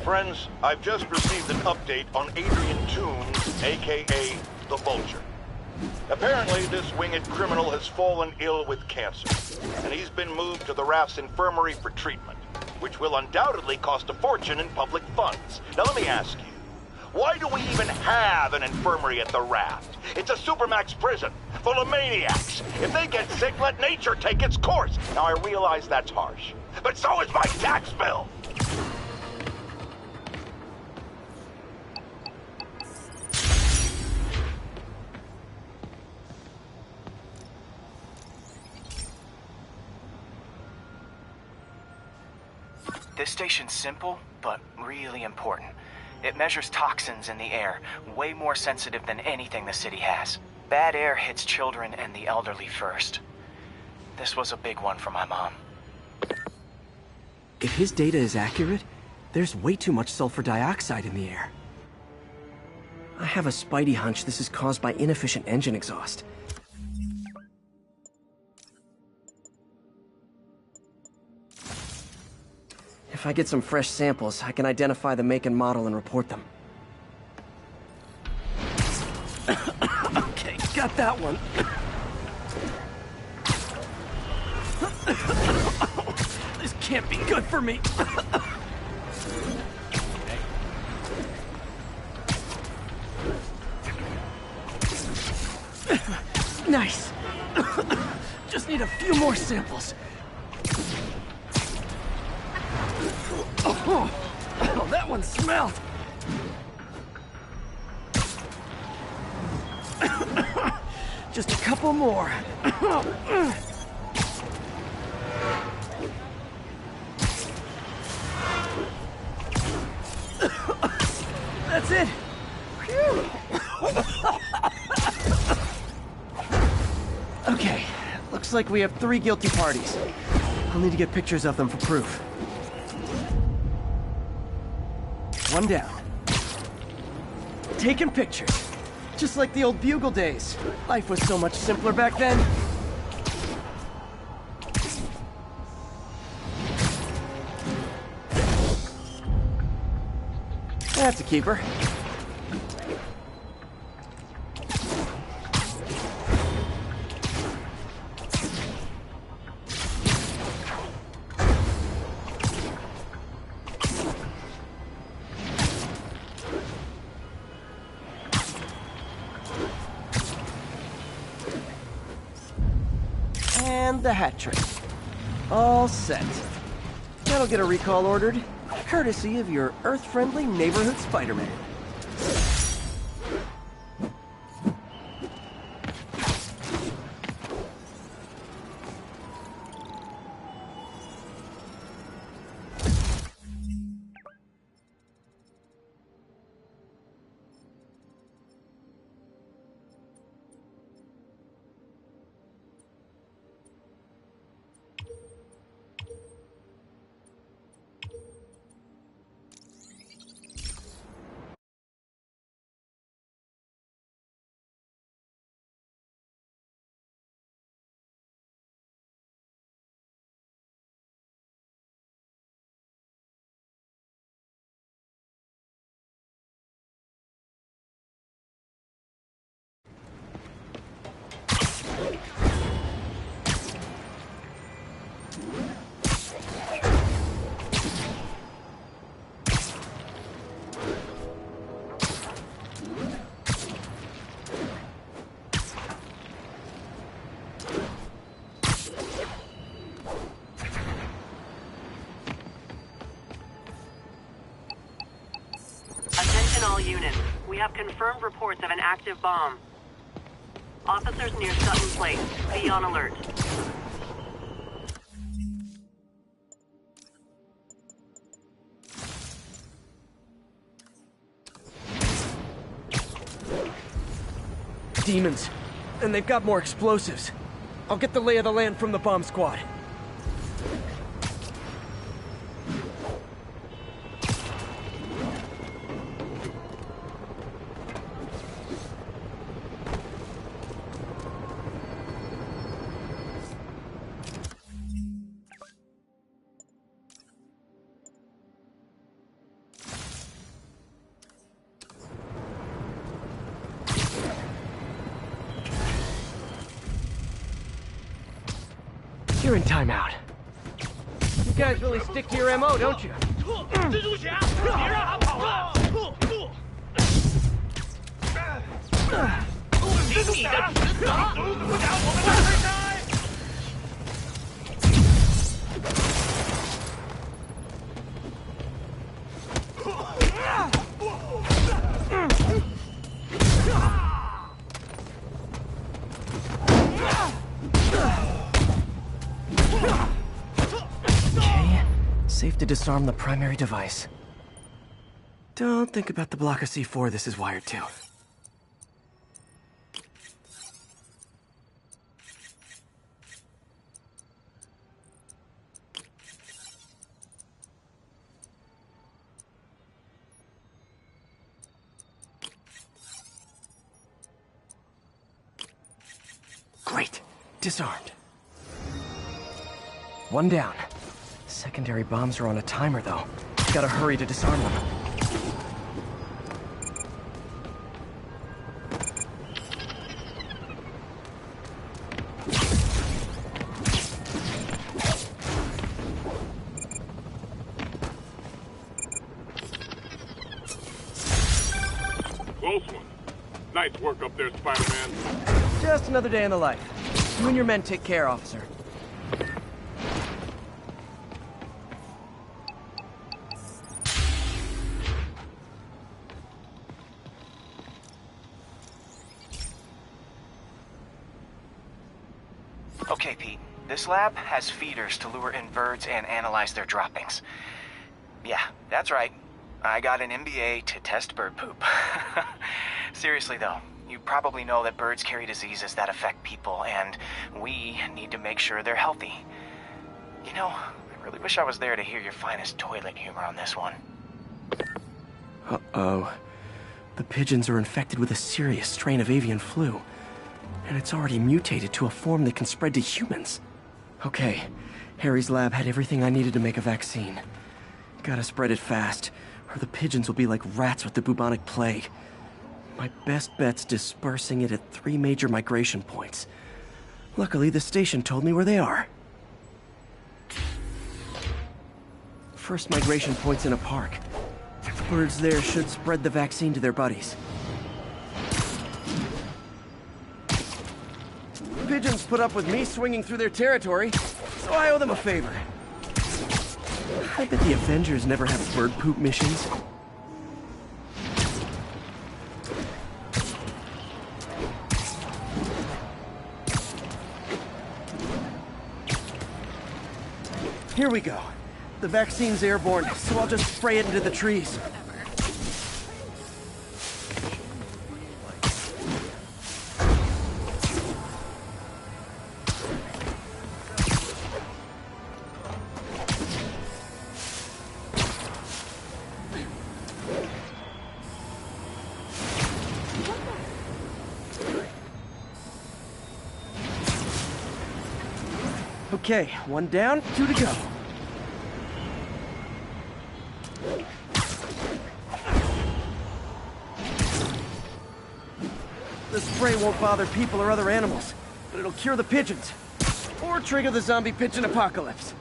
Friends, I've just received an update on Adrian Toombs, aka the Vulture. Apparently, this winged criminal has fallen ill with cancer, and he's been moved to the Raft's infirmary for treatment, which will undoubtedly cost a fortune in public funds. Now let me ask you, why do we even have an infirmary at the Raft? It's a supermax prison, full of maniacs. If they get sick, let nature take its course. Now I realize that's harsh, but so is my tax bill. This station's simple, but really important. It measures toxins in the air, way more sensitive than anything the city has. Bad air hits children and the elderly first. This was a big one for my mom. If his data is accurate, there's way too much sulfur dioxide in the air. I have a spidey hunch this is caused by inefficient engine exhaust. If I get some fresh samples, I can identify the make and model and report them. Okay, got that one. This can't be good for me. Nice. Just need a few more samples. Oh, that one smelled. Just a couple more. That's it. Phew. Okay, looks like we have 3 guilty parties. I'll need to get pictures of them for proof. One down. Taking pictures. Just like the old Bugle days. Life was so much simpler back then. That's a keeper. And the hat trick. All set. That'll get a recall ordered, courtesy of your Earth-friendly neighborhood Spider-Man. All units, we have confirmed reports of an active bomb. Officers near Sutton Place, be on alert. Demons. And they've got more explosives. I'll get the lay of the land from the bomb squad. You're in timeout. You guys really stick to your MO, don't you? Safe to disarm the primary device. Don't think about the block of C4 this is wired to. Great. Disarmed. One down. Secondary bombs are on a timer, though. Gotta hurry to disarm them. Close one. Nice work up there, Spider-Man. Just another day in the life. You and your men take care, officer. Okay, Pete. This lab has feeders to lure in birds and analyze their droppings. Yeah, that's right. I got an MBA to test bird poop. Seriously, though, you probably know that birds carry diseases that affect people, and we need to make sure they're healthy. You know, I really wish I was there to hear your finest toilet humor on this one. Uh-oh. The pigeons are infected with a serious strain of avian flu. And it's already mutated to a form that can spread to humans. Okay, Harry's lab had everything I needed to make a vaccine. Gotta spread it fast, or the pigeons will be like rats with the bubonic plague. My best bet's dispersing it at 3 major migration points. Luckily, the station told me where they are. First migration point's in a park. Birds there should spread the vaccine to their buddies. Pigeons put up with me swinging through their territory, so I owe them a favor. I bet the Avengers never have bird poop missions. Here we go. The vaccine's airborne, so I'll just spray it into the trees. Okay, 1 down, 2 to go. The spray won't bother people or other animals, but it'll cure the pigeons. Or trigger the zombie pigeon apocalypse.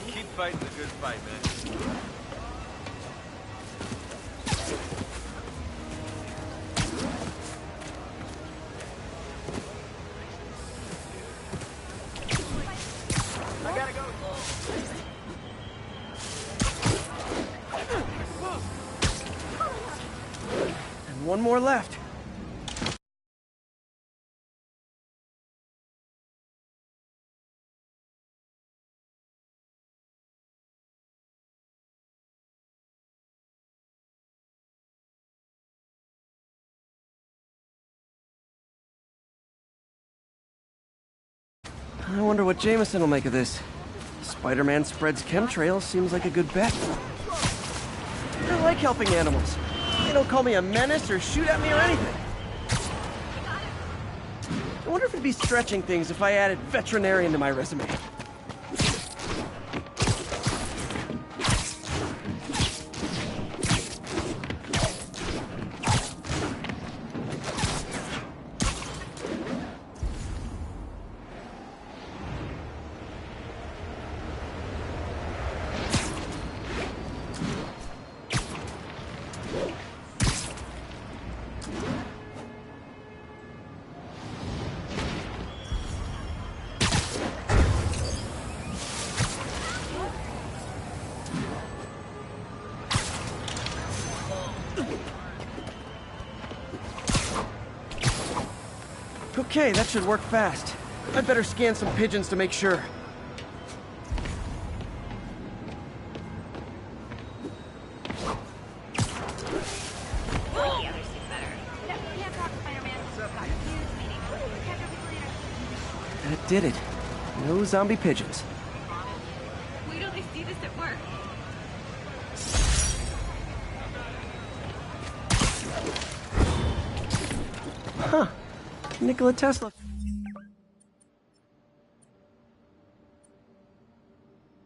Keep fighting the good fight, man. I gotta go. And 1 more left. I wonder what Jameson will make of this. Spider-Man spreads chemtrails seems like a good bet. I like helping animals. They don't call me a menace or shoot at me or anything. wonder if it'd be stretching things if I added veterinarian to my resume. Okay, that should work fast. I'd better scan some pigeons to make sure. That did it. No zombie pigeons. Wait till they see this at work. Huh. Nikola Tesla.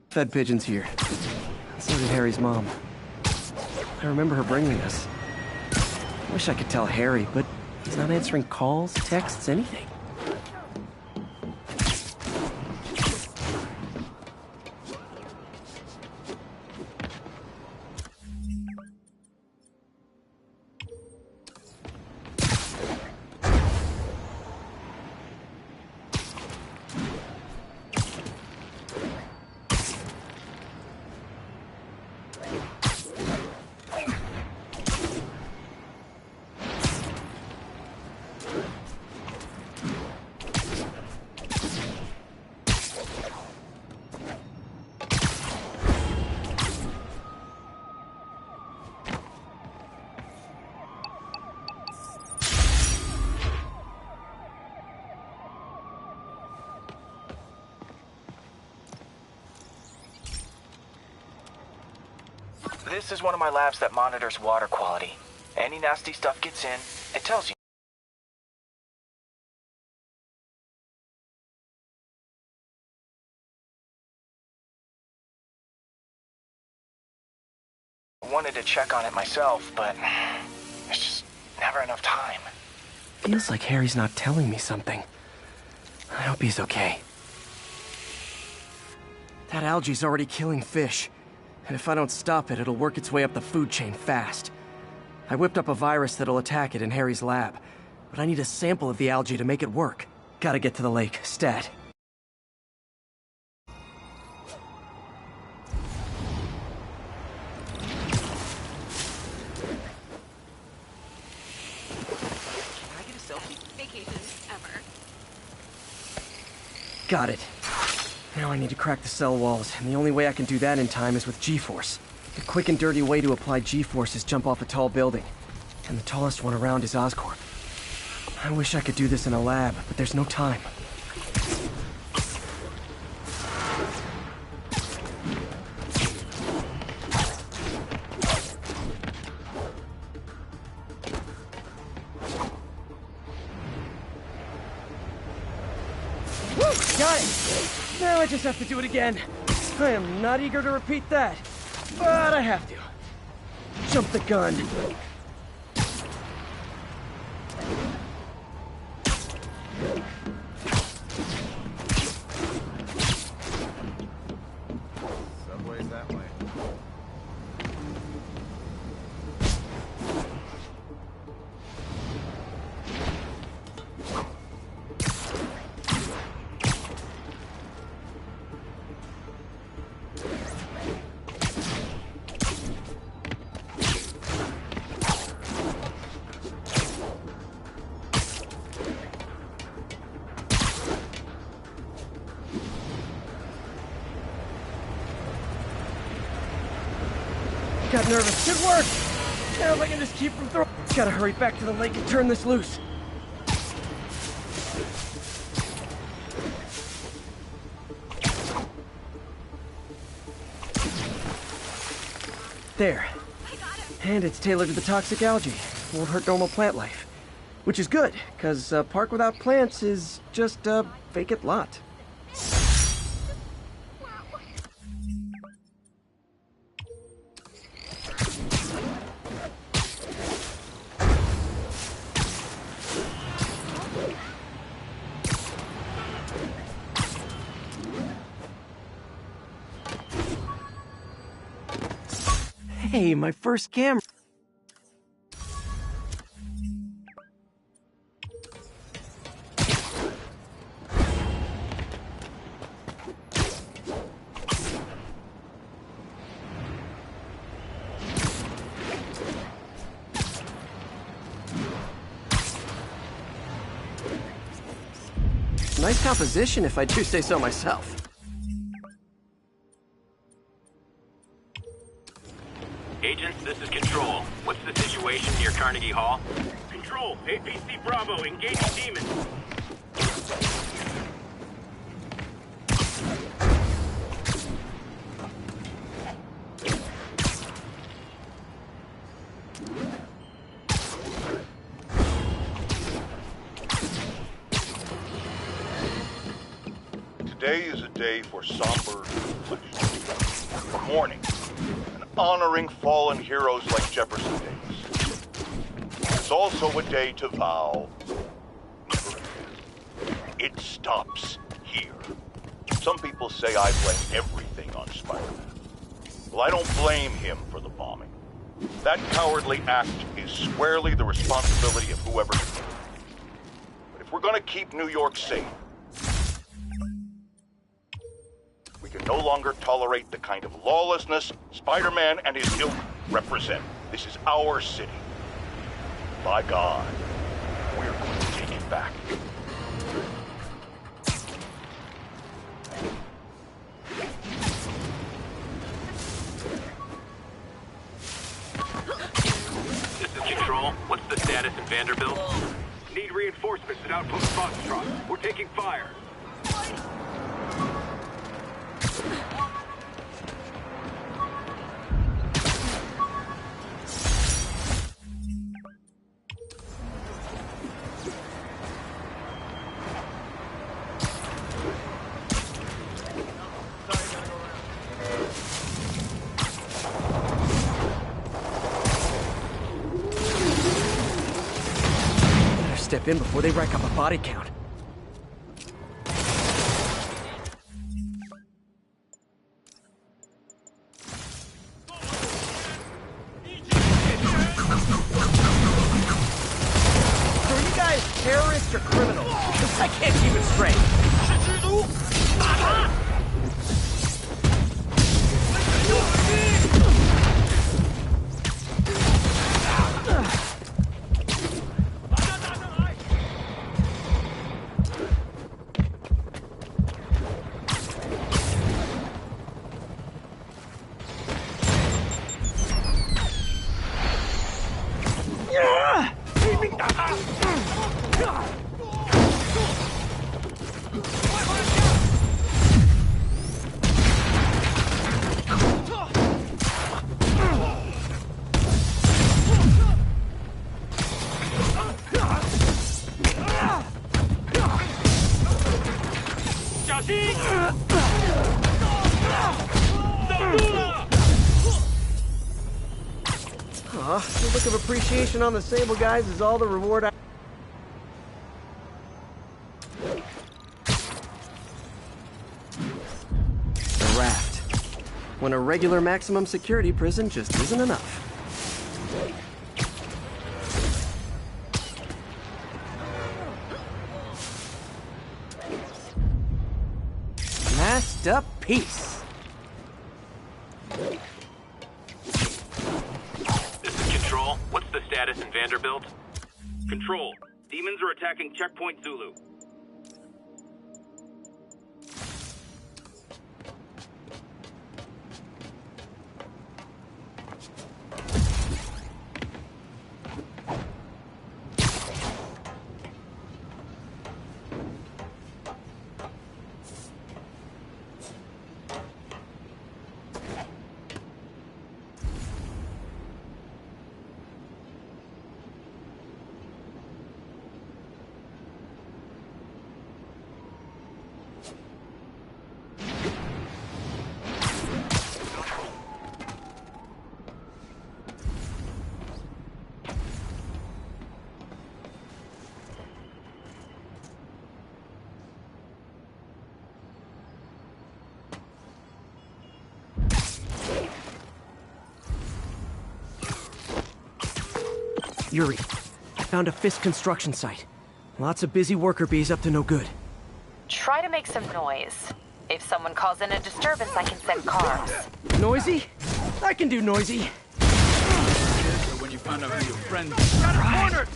Fed pigeons here. So did Harry's mom. I remember her bringing us. Wish I could tell Harry, but he's not answering calls, texts, anything. This is one of my labs that monitors water quality. Any nasty stuff gets in, it tells you. I wanted to check on it myself, but there's just never enough time. Feels like Harry's not telling me something. I hope he's okay. That algae's already killing fish. And if I don't stop it, it'll work its way up the food chain fast. I whipped up a virus that'll attack it in Harry's lab, but I need a sample of the algae to make it work. Gotta get to the lake, stat. Can I get a selfie? Vacation, ever. Got it. Now I need to crack the cell walls, and the only way I can do that in time is with G-Force. The quick and dirty way to apply G-Force is jump off a tall building, and the tallest one around is Oscorp. I wish I could do this in a lab, but there's no time. Woo! Got it! Now I just have to do it again. I am not eager to repeat that, but I have to. Jump the gun. Subway's that way. Got nervous. Good work! Now if I can just keep from throwing... Gotta hurry back to the lake and turn this loose. There. And it's tailored to the toxic algae. Won't hurt normal plant life. Which is good, because a park without plants is just a vacant lot. Hey, my first camera. Nice composition, if I do say so myself. Agents, this is Control. What's the situation near Carnegie Hall? Control, APC Bravo, engaging demons. Today is a day for somber reflection, for mourning, and honoring fallen heroes like Jefferson Davis. It's also a day to vow never again. It stops here. Some people say I blame everything on Spider-Man. Well, I don't blame him for the bombing. That cowardly act is squarely the responsibility of whoever did it. But if we're gonna keep New York safe, we can no longer tolerate the kind of lawlessness Spider-Man and his ilk represent. This is our city. By God, we're going to take it back. This is Control. What's the status in Vanderbilt? Need reinforcements at Outpost Foxtrot. We're taking fire. Better step in before they rack up a body count. So are you guys terrorists or criminals? I can't keep it straight. The look of appreciation on the Sable guys is all the reward I... The raft. When a regular maximum security prison just isn't enough. Masterpiece. This is Control. What's the status in Vanderbilt? Control, demons are attacking Checkpoint Zulu. Yuri, I found a Fisk construction site. Lots of busy worker bees up to no good. Try to make some noise. If someone calls in a disturbance, I can send cars. Noisy? I can do noisy. So when you found out who your friend got her cornered!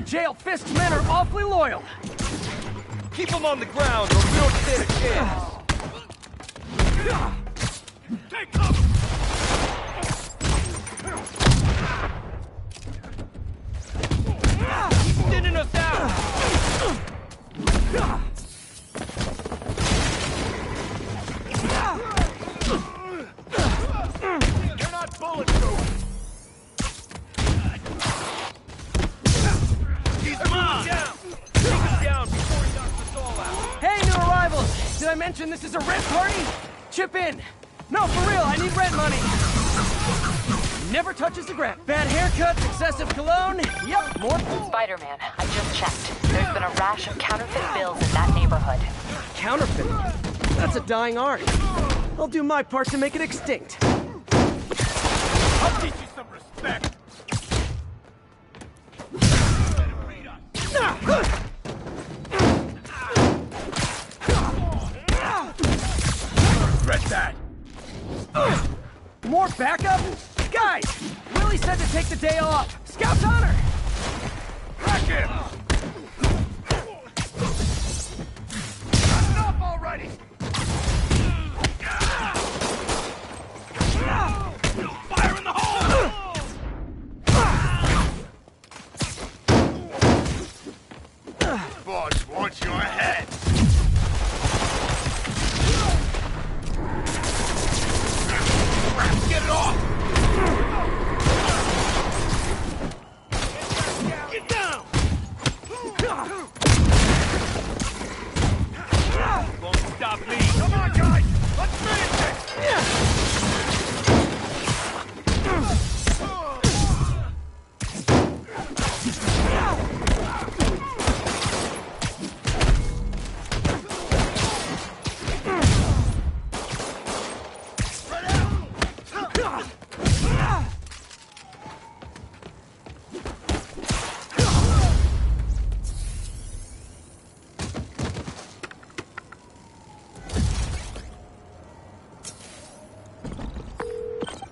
Jail Fisk's men are awfully loyal. Keep them on the ground or we don't stand a chance. Take cover! Keep thinning us out! You're not bulletproof! Hey, new arrivals! Did I mention this is a rent party? Chip in! No, for real, I need rent money! Never touches the ground. Bad haircuts, excessive cologne, yep, more... Spider-Man, I just checked. There's been a rash of counterfeit bills in that neighborhood. Counterfeiting? That's a dying art. I'll do my part to make it extinct. I'll teach you some respect! Regret that! More backup? Guys! Willie said to take the day off. Scout's honor! Crack him! Stop already! Fire in the hole! Boss wants your head! Get it off! Get down! Won't stop me! Come on, guys! Let's finish this!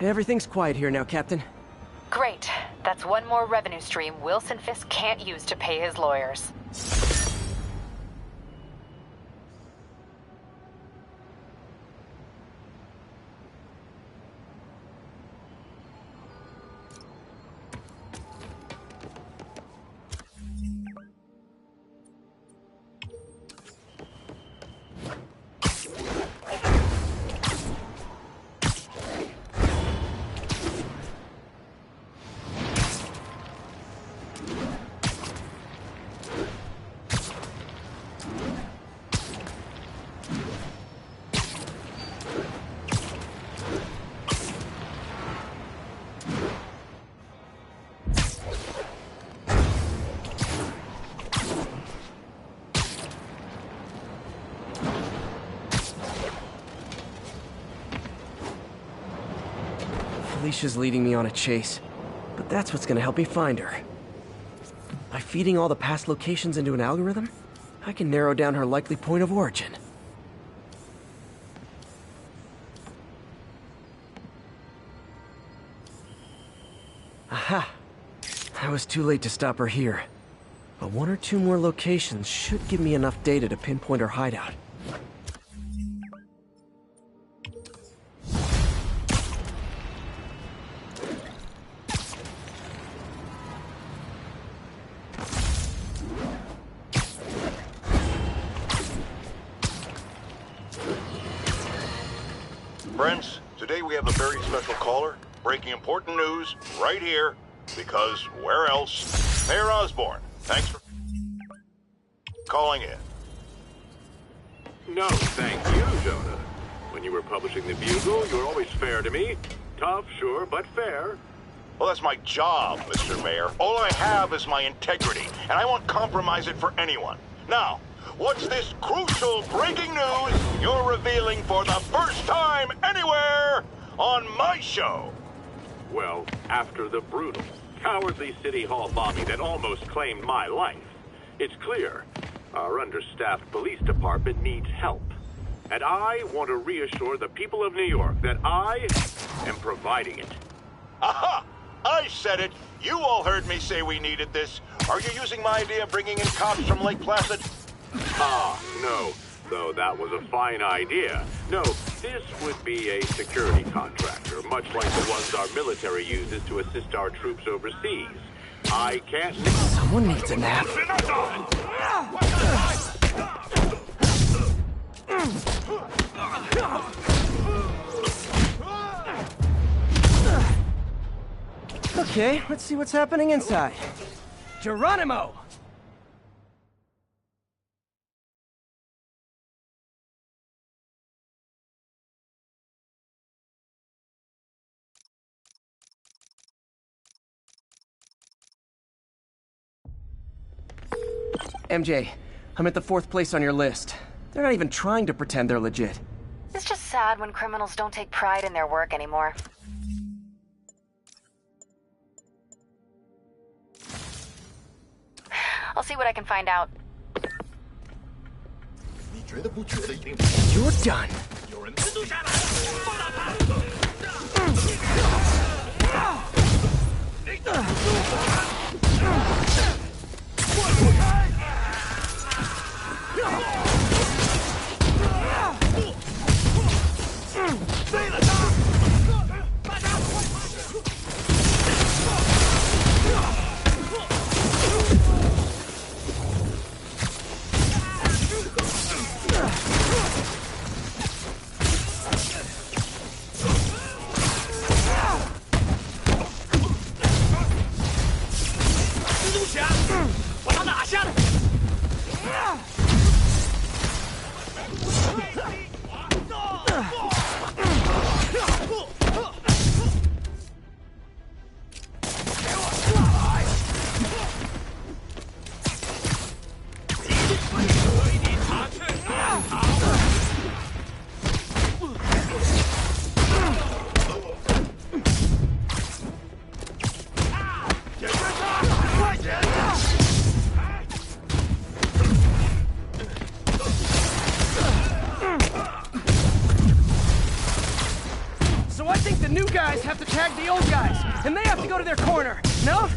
Everything's quiet here now, Captain. Great. That's one more revenue stream Wilson Fisk can't use to pay his lawyers. Aisha's leading me on a chase, but that's what's gonna help me find her. By feeding all the past locations into an algorithm, I can narrow down her likely point of origin. Aha! I was too late to stop her here. But one or two more locations should give me enough data to pinpoint her hideout. Friends, today we have a very special caller, breaking important news right here, because where else? Mayor Osborn, thanks for calling in. No, thank you, Jonah. When you were publishing the Bugle, you were always fair to me. Tough, sure, but fair. Well, that's my job, Mr. Mayor. All I have is my integrity, and I won't compromise it for anyone. Now, what's this crucial breaking news you're revealing for the first time anywhere on my show? Well, after the brutal, cowardly City Hall bombing that almost claimed my life, it's clear our understaffed police department needs help. And I want to reassure the people of New York that I am providing it. Aha! I said it! You all heard me say we needed this. Are you using my idea of bringing in cops from Lake Placid? Ah, no. Though that was a fine idea. No, this would be a security contractor, much like the ones our military uses to assist our troops overseas. I can't... Someone needs a nap. Okay, let's see what's happening inside. Geronimo! MJ, I'm at the 4th place on your list. They're not even trying to pretend they're legit. It's just sad when criminals don't take pride in their work anymore. I'll see what I can find out. You're done. Have to tag the old guys, and they have to go to their corner, no?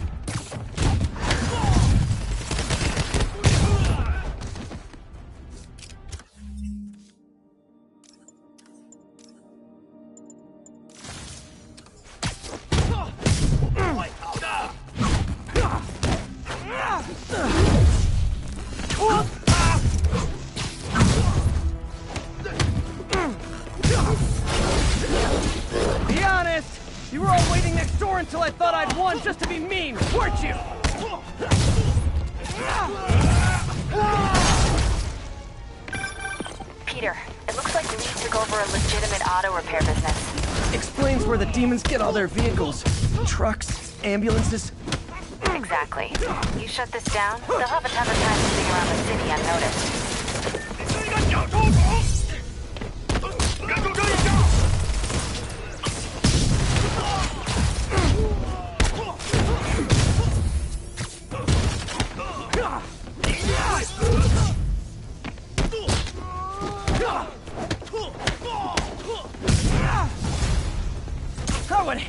You were all waiting next door until I thought I'd won just to be mean, weren't you? Peter, it looks like Lee took over a legitimate auto repair business. Explains where the demons get all their vehicles. Trucks, ambulances. Exactly. You shut this down, they'll have a ton of time moving around the city unnoticed.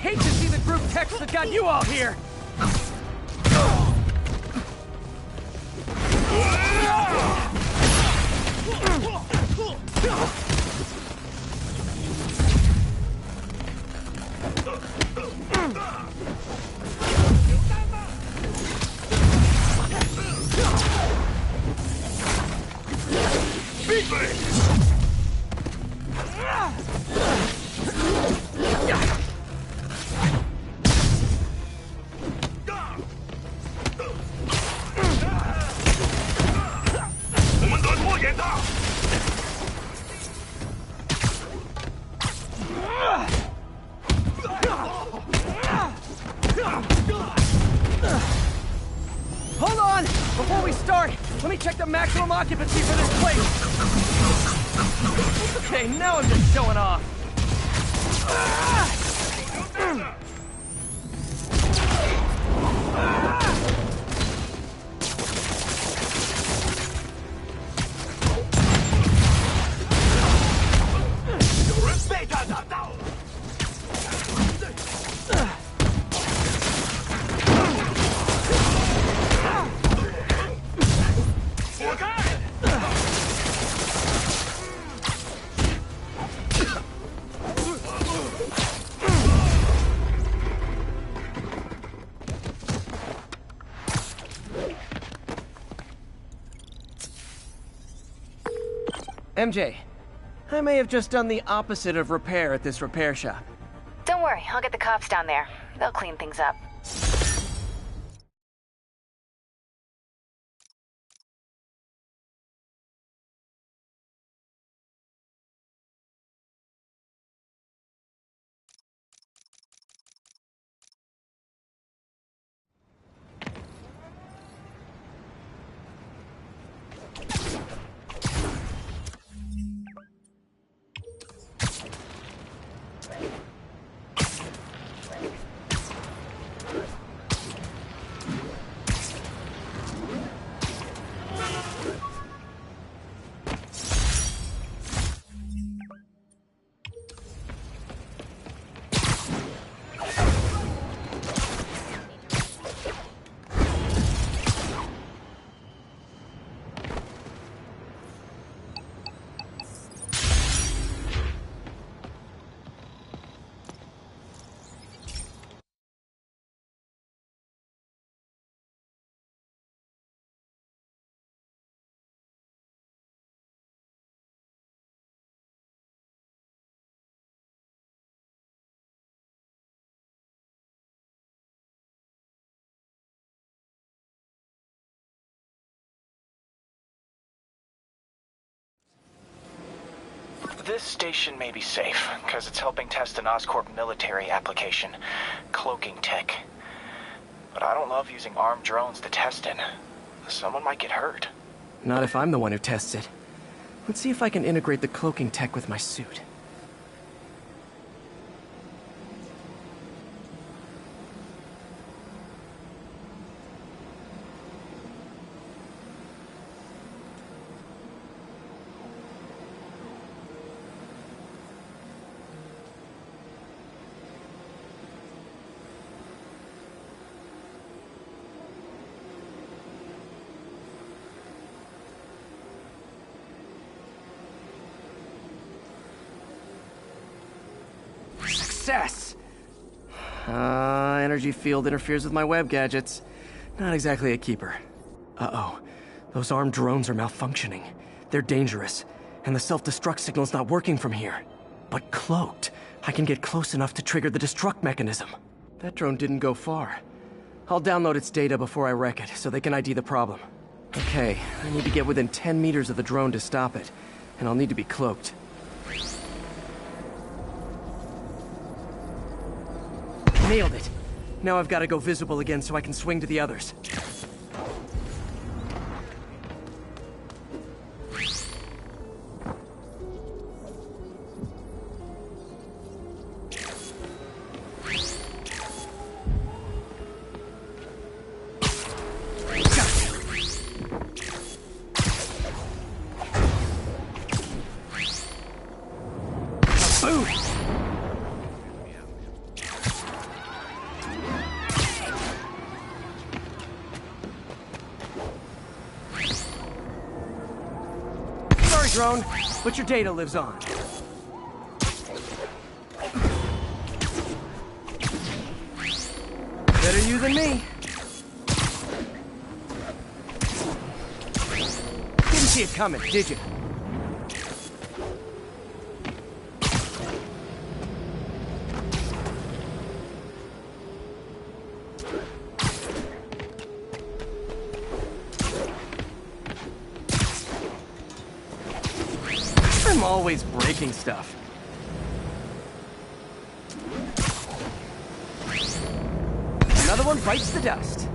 hate to see the group text that got you all here! Hold on! Before we start, let me check the maximum occupancy for this place! Okay, now I'm just showing off! MJ, I may have just done the opposite of repair at this repair shop. Don't worry, I'll get the cops down there. They'll clean things up. This station may be safe, because it's helping test an Oscorp military application, cloaking tech. But I don't love using armed drones to test it. Someone might get hurt. Not if I'm the one who tests it. Let's see if I can integrate the cloaking tech with my suit. Success! Energy field interferes with my web gadgets. Not exactly a keeper. Uh-oh. Those armed drones are malfunctioning. They're dangerous, and the self-destruct signal's not working from here. But cloaked, I can get close enough to trigger the destruct mechanism. That drone didn't go far. I'll download its data before I wreck it, so they can ID the problem. Okay, I need to get within 10 meters of the drone to stop it, and I'll need to be cloaked. Nailed it. Now I've got to go visible again so I can swing to the others. drone, but your data lives on. Better you than me. Didn't see it coming, did you? I'm always breaking stuff. Another one bites the dust.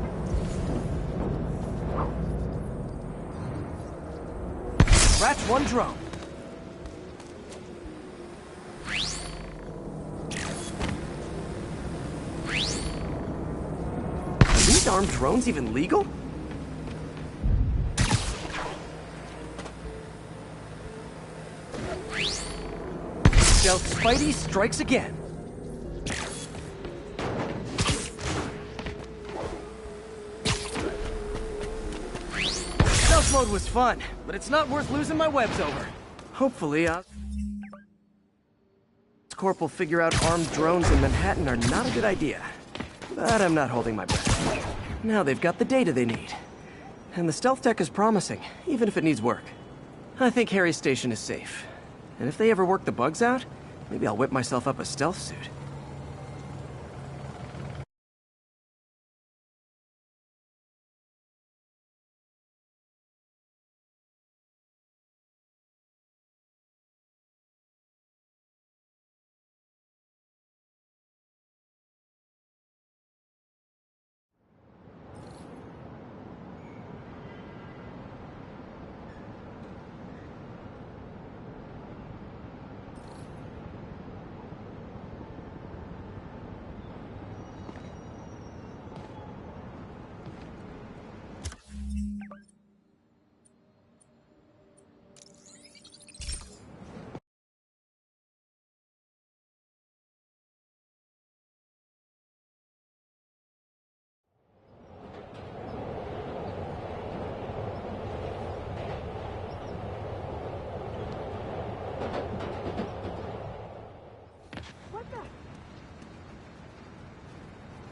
Scratch one drone. Are these armed drones even legal? Stealth Spidey strikes again. Stealth mode was fun, but it's not worth losing my webs over. Hopefully, Oscorp will figure out armed drones in Manhattan are not a good idea. But I'm not holding my breath. Now they've got the data they need. And the stealth tech is promising, even if it needs work. I think Harry's station is safe. And if they ever work the bugs out, maybe I'll whip myself up a stealth suit.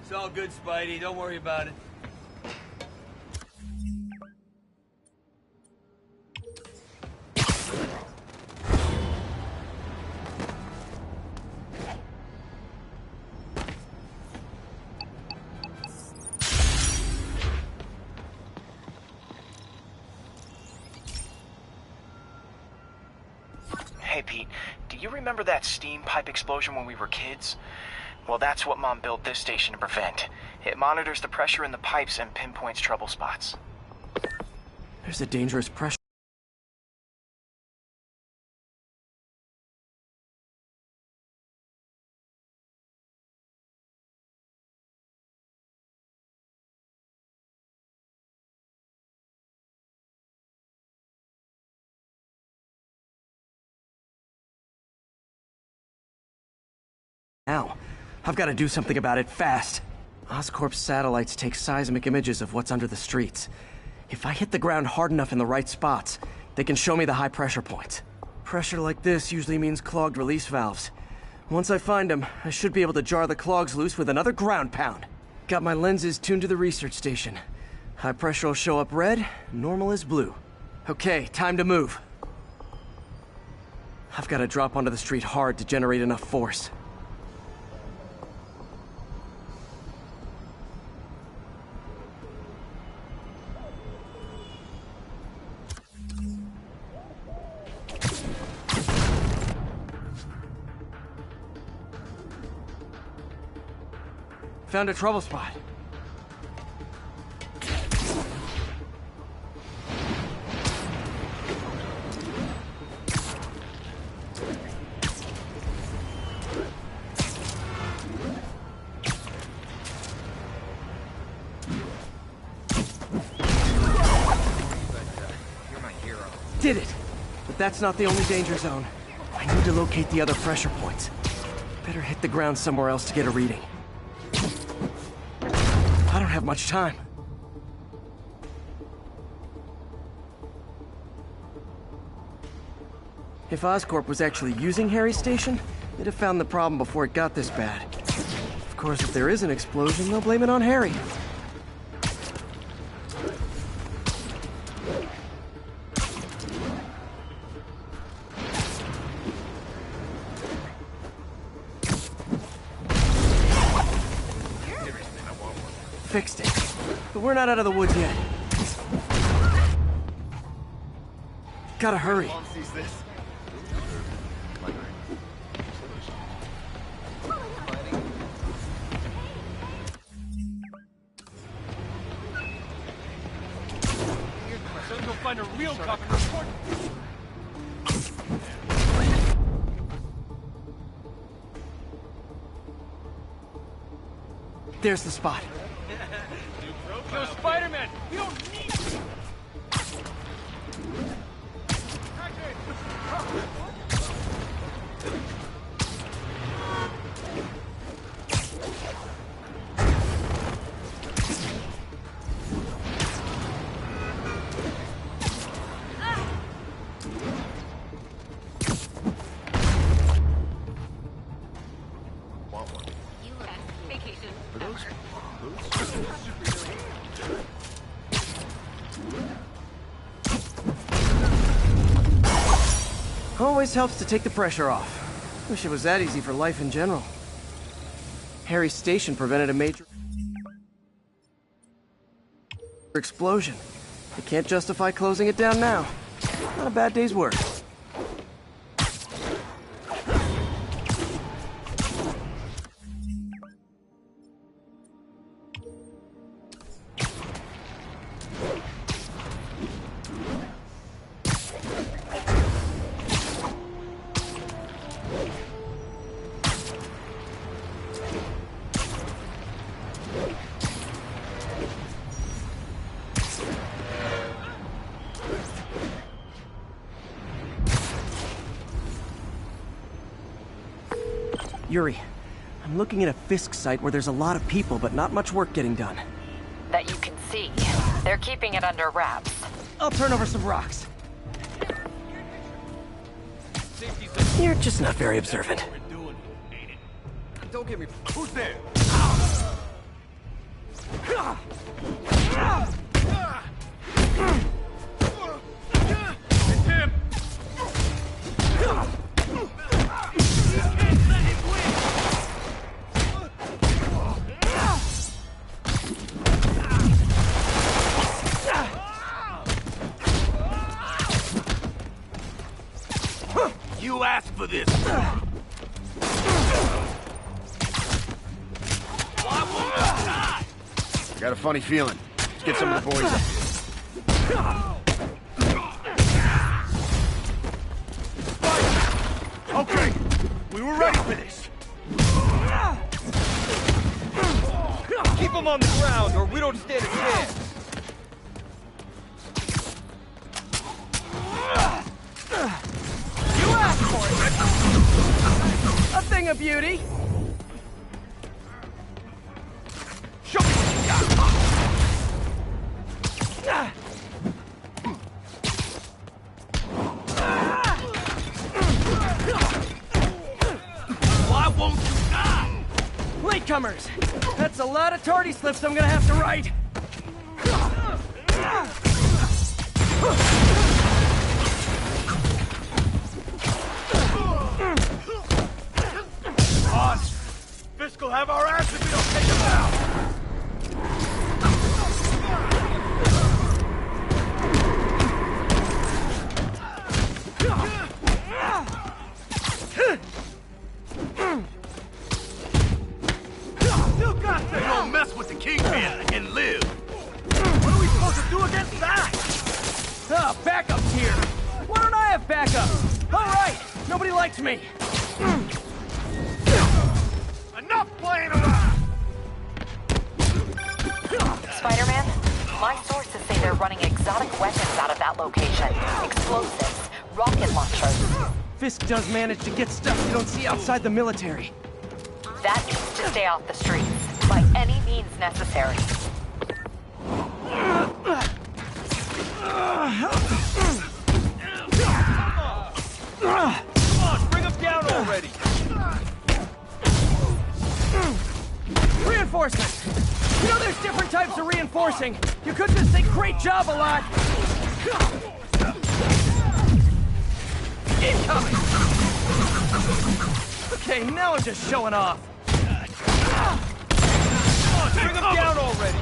It's all good, Spidey. Don't worry about it. Hey, Pete, do you remember that steam pipe explosion when we were kids? Well, that's what Mom built this station to prevent. It monitors the pressure in the pipes and pinpoints trouble spots. There's a dangerous pressure. Now, I've got to do something about it fast. Oscorp's satellites take seismic images of what's under the streets. If I hit the ground hard enough in the right spots, they can show me the high pressure points. Pressure like this usually means clogged release valves. Once I find them, I should be able to jar the clogs loose with another ground pound. Got my lenses tuned to the research station. High pressure will show up red, normal is blue. Okay, time to move. I've got to drop onto the street hard to generate enough force. Found a trouble spot. You're my hero. Did it! But that's not the only danger zone. I need to locate the other pressure points. Better hit the ground somewhere else to get a reading. I don't have much time. If Oscorp was actually using Harry's station, they'd have found the problem before it got this bad. Of course, if there is an explosion, they'll blame it on Harry. Fixed it. But we're not out of the woods yet. Gotta hurry. Son, go find a real cop and report. There's the spot. Yo, Spider-Man, we don't need you. Vacation. Always helps to take the pressure off. Wish it was that easy for life in general. Harry's station prevented a major explosion. They can't justify closing it down now. Not a bad day's work. Yuri, I'm looking at a Fisk site where there's a lot of people, but not much work getting done. That you can see. They're keeping it under wraps. I'll turn over some rocks. You're just not very observant. Don't get me. Who's there? It's him! You asked for this. I got a funny feeling. Let's get some of the boys up here. Okay, we were ready for this. Keep him on the ground or we don't stand a chance. You asked for it! A thing of beauty! Show me what you got. Why won't you die? Latecomers! That's a lot of tardy slips I'm gonna have to write! Boss, Fisk will have our ass if we don't take him out. Still got this. You don't mess with the Kingpin and live. What are we supposed to do against that? Ah, backup's here! Why don't I have backup? Alright! Nobody likes me! Enough playing around! Spider-Man, my sources say they're running exotic weapons out of that location. Explosives, rocket launchers. Fisk does manage to get stuff you don't see outside the military. That needs to stay off the streets, by any means necessary. Come on, bring him down already! Reinforcements! You know there's different types of reinforcing. You could just say great job a lot. Incoming! Okay, now I'm just showing off. Come on, bring him down already!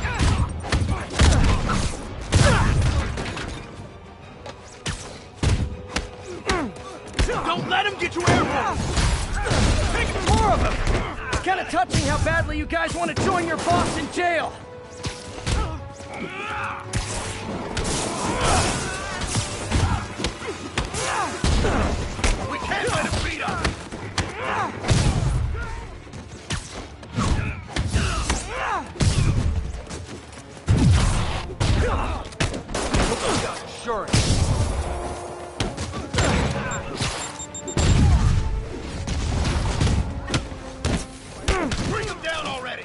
Don't let him get you airborne! Take more of them! Kinda touching how badly you guys want to join your boss in jail. We can't let him beat us! Sure. Bring him down already!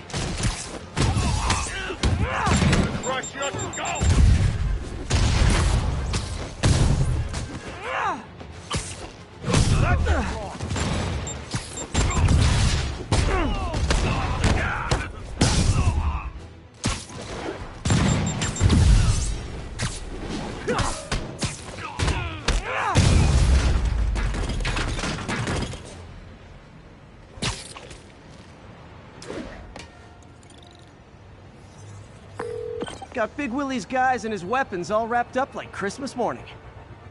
Crush you, go! Got Big Willie's guys and his weapons all wrapped up like Christmas morning.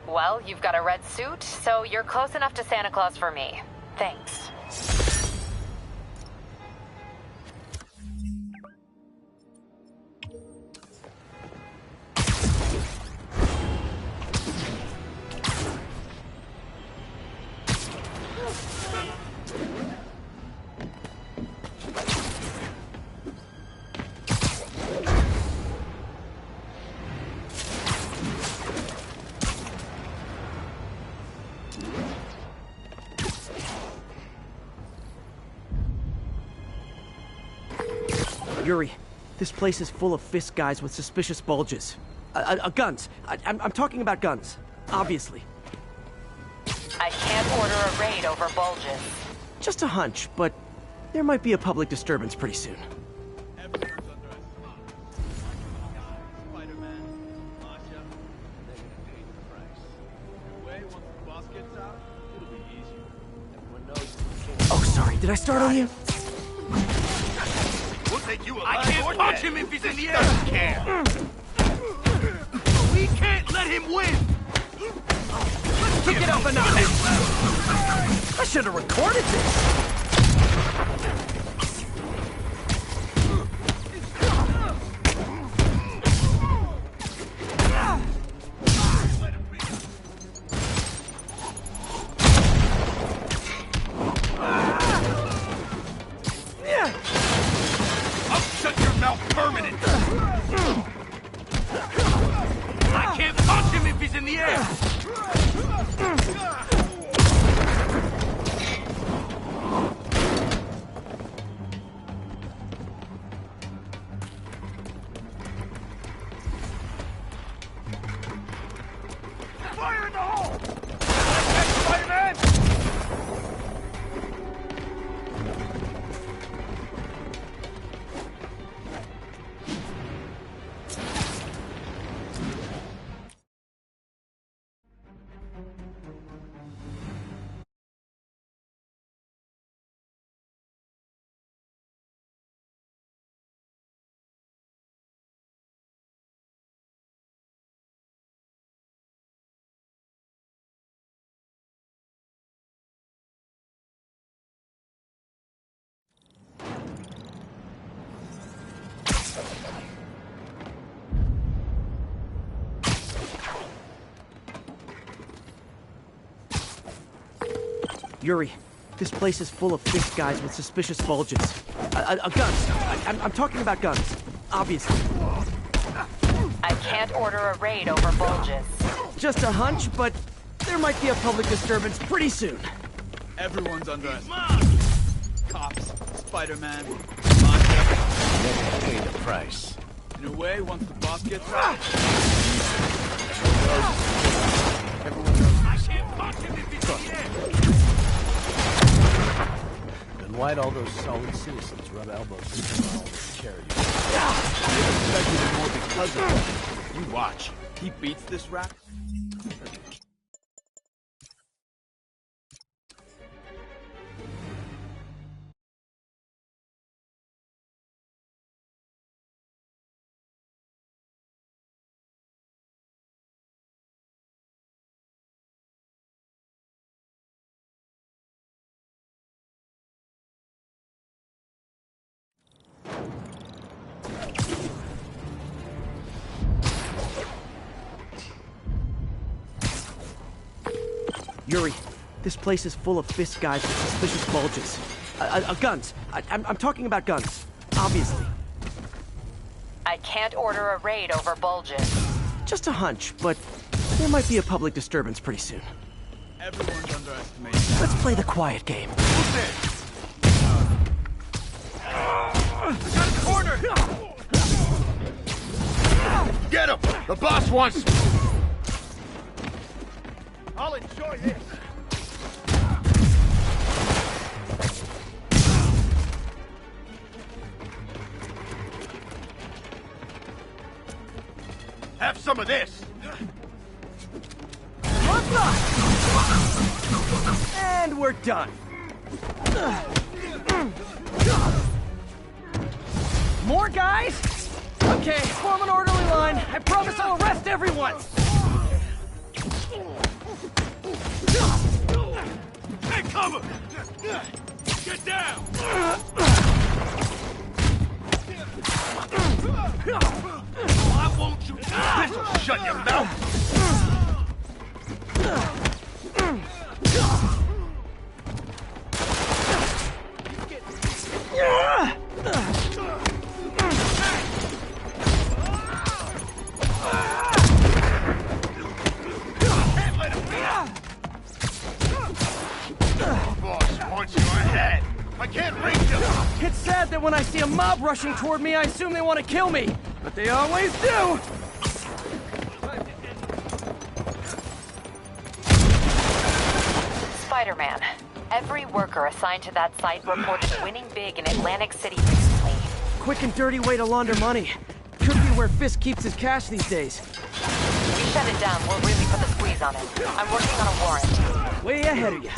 Well, you've got a red suit, so you're close enough to Santa Claus for me. Thanks. Yuri, this place is full of fist guys with suspicious bulges. Guns. I'm talking about guns. Obviously. I can't order a raid over bulges. Just a hunch, but there might be a public disturbance pretty soon. Everyone's underestimated. Spider-Man, Masha, they're gonna pay the price. Anyway, once the boss gets out, it'll be easier. Everyone knows. Oh, sorry. Did I start on you? We'll take you alive. I can't punch him if he's in the air! Doesn't care. We can't let him win! Kick it up a notch! I should have recorded this! I'll shut your mouth permanent! I can't punch him if he's in the air! Fire in the hole! Spider-Man! Yuri, this place is full of fist guys with suspicious bulges. Guns. I'm talking about guns. Obviously. I can't order a raid over bulges. Just a hunch, but there might be a public disturbance pretty soon. Everyone's underestimated. Cops, Spider-Man, Masha, Pay the price. in a way, once the boss gets out, Everyone knows. I can't punch him if he's book. Then why'd all those solid citizens rub elbows with all this charity? They expected it more because of that. You watch. He beats this rat. Yuri, this place is full of Fisk guys with suspicious bulges. Guns. I'm talking about guns. Obviously. I can't order a raid over bulges. Just a hunch, but there might be a public disturbance pretty soon. Everyone's underestimating. Let's play the quiet game. Who's this? I got a corner! Get him! The boss wants... I'll enjoy this. Have some of this! And we're done. More guys? Okay, form an orderly line. I promise I'll arrest everyone. Hey, cover! Get down! Why won't you? This'll shut your mouth! It's sad that when I see a mob rushing toward me, I assume they want to kill me. But they always do! Spider-Man, every worker assigned to that site reported winning big in Atlantic City recently. Quick and dirty way to launder money. Could be where Fisk keeps his cash these days. If we shut it down, we'll really put the squeeze on him. I'm working on a warrant. Way ahead of you.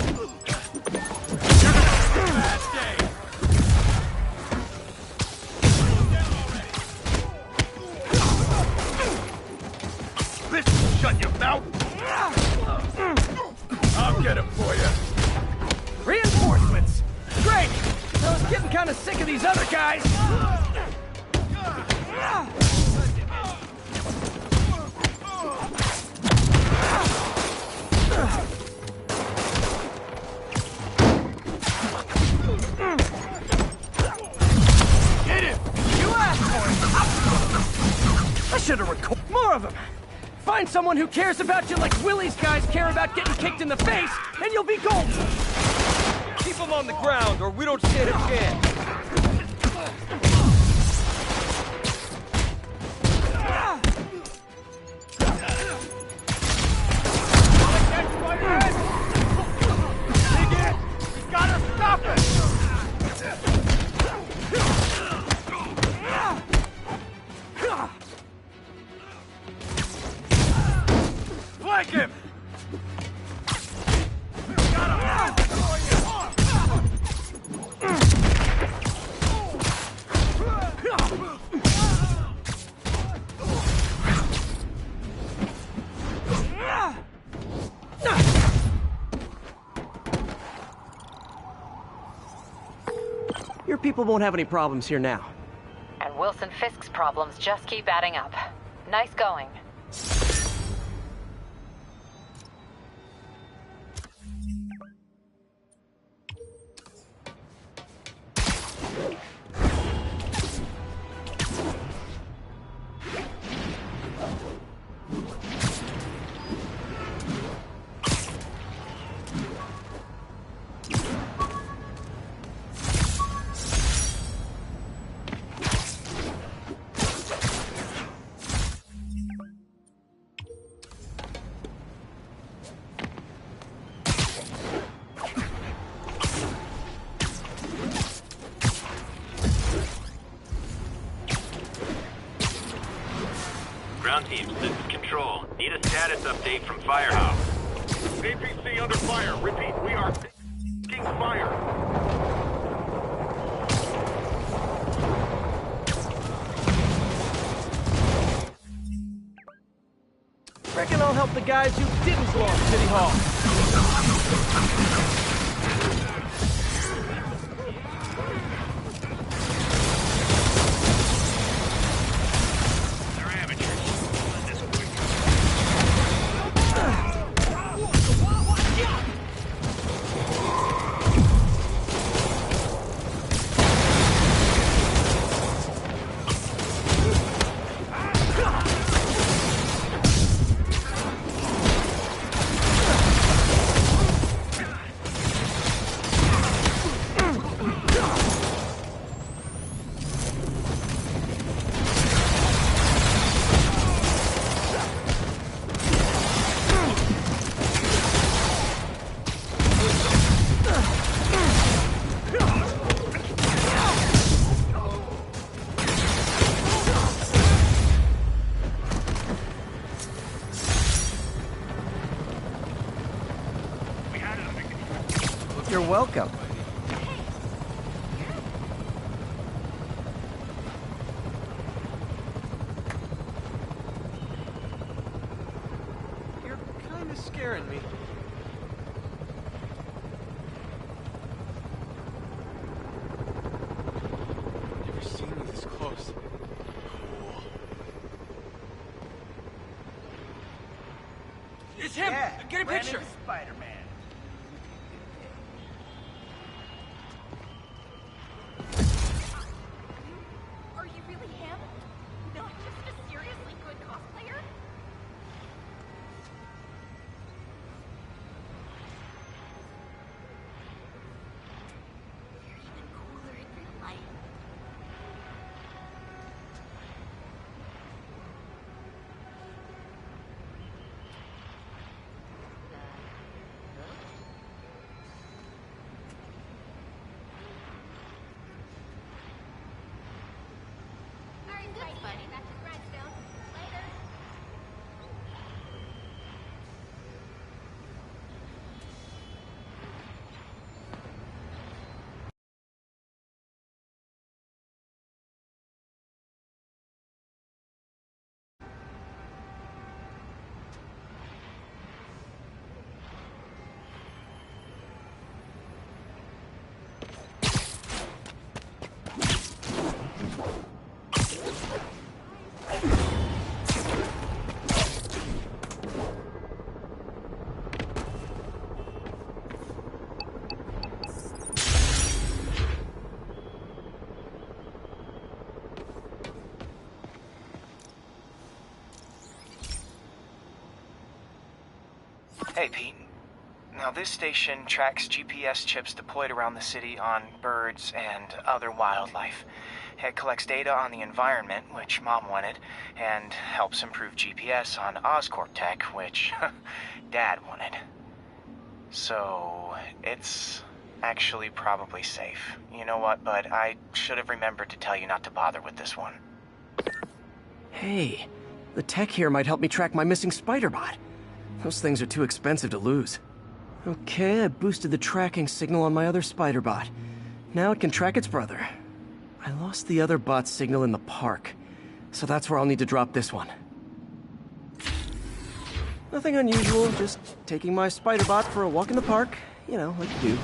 Shut your mouth! I'll get him for you. Reinforcements! Great! I was getting kind of sick of these other guys. Get him! You asked for it! I should have recorded more of them! Find someone who cares about you like Willie's guys care about getting kicked in the face, and you'll be golden! Keep them on the ground, or we don't stand a chance. Dig it! We gotta stop it! Flank him! Your people won't have any problems here now. And Wilson Fisk's problems just keep adding up. Nice going. Ground teams, this is Control. Need a status update from Firehouse. APC under fire. Repeat, we are taking fire. Reckon I'll help the guys who didn't blow up City Hall. You're welcome. You're kind of scaring me. Never seen me this close. Cool. It's him! Get a picture! Spider-Man. Are you really him? Not just a seriously good cosplayer? You're even cooler in real life. Alright, buddy. Back to Grindstone. Later. Hey, Pete. Now, this station tracks GPS chips deployed around the city on birds and other wildlife. It collects data on the environment, which Mom wanted, and helps improve GPS on Oscorp tech, which Dad wanted. So, it's actually probably safe. You know what, bud? I should have remembered to tell you not to bother with this one. Hey, the tech here might help me track my missing Spider-Bot. Those things are too expensive to lose. Okay, I boosted the tracking signal on my other Spider-Bot. Now it can track its brother. I lost the other bot's signal in the park, so that's where I'll need to drop this one. Nothing unusual, just taking my Spider-Bot for a walk in the park. You know, like you do.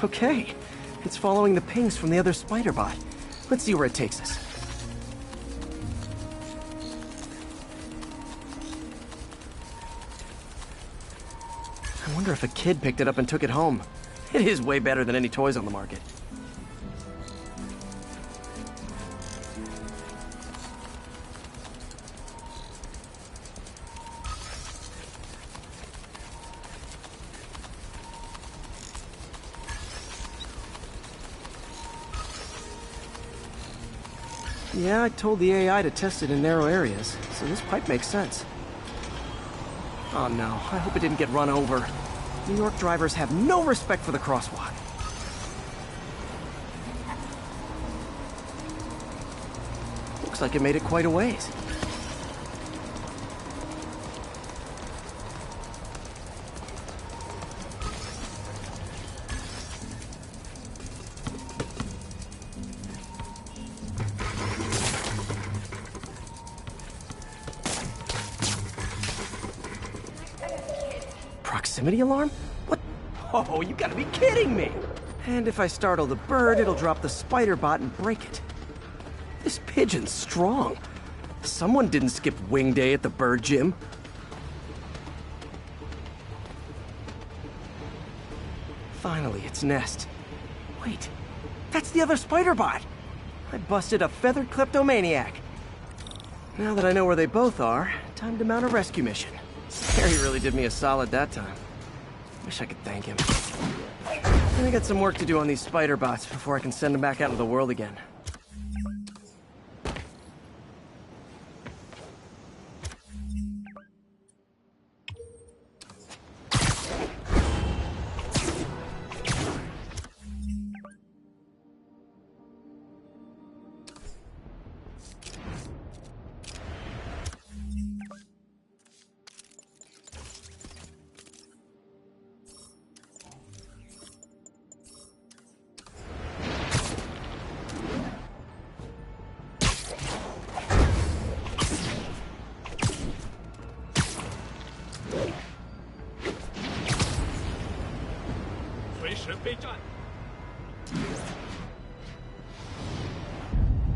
Okay, it's following the pings from the other Spider-Bot. Let's see where it takes us. I wonder if a kid picked it up and took it home. It is way better than any toys on the market. Yeah, I told the AI to test it in narrow areas, so this pipe makes sense. Oh no, I hope it didn't get run over. New York drivers have no respect for the crosswalk. Looks like it made it quite a ways. Proximity alarm? What? Oh, you gotta be kidding me! And if I startle the bird, it'll drop the spider bot and break it. This pigeon's strong. Someone didn't skip wing day at the bird gym. Finally, its nest. Wait, that's the other spider bot! I busted a feathered kleptomaniac. Now that I know where they both are, time to mount a rescue mission. Harry really did me a solid that time. Wish I could thank him. I got some work to do on these spider bots before I can send them back out into the world again.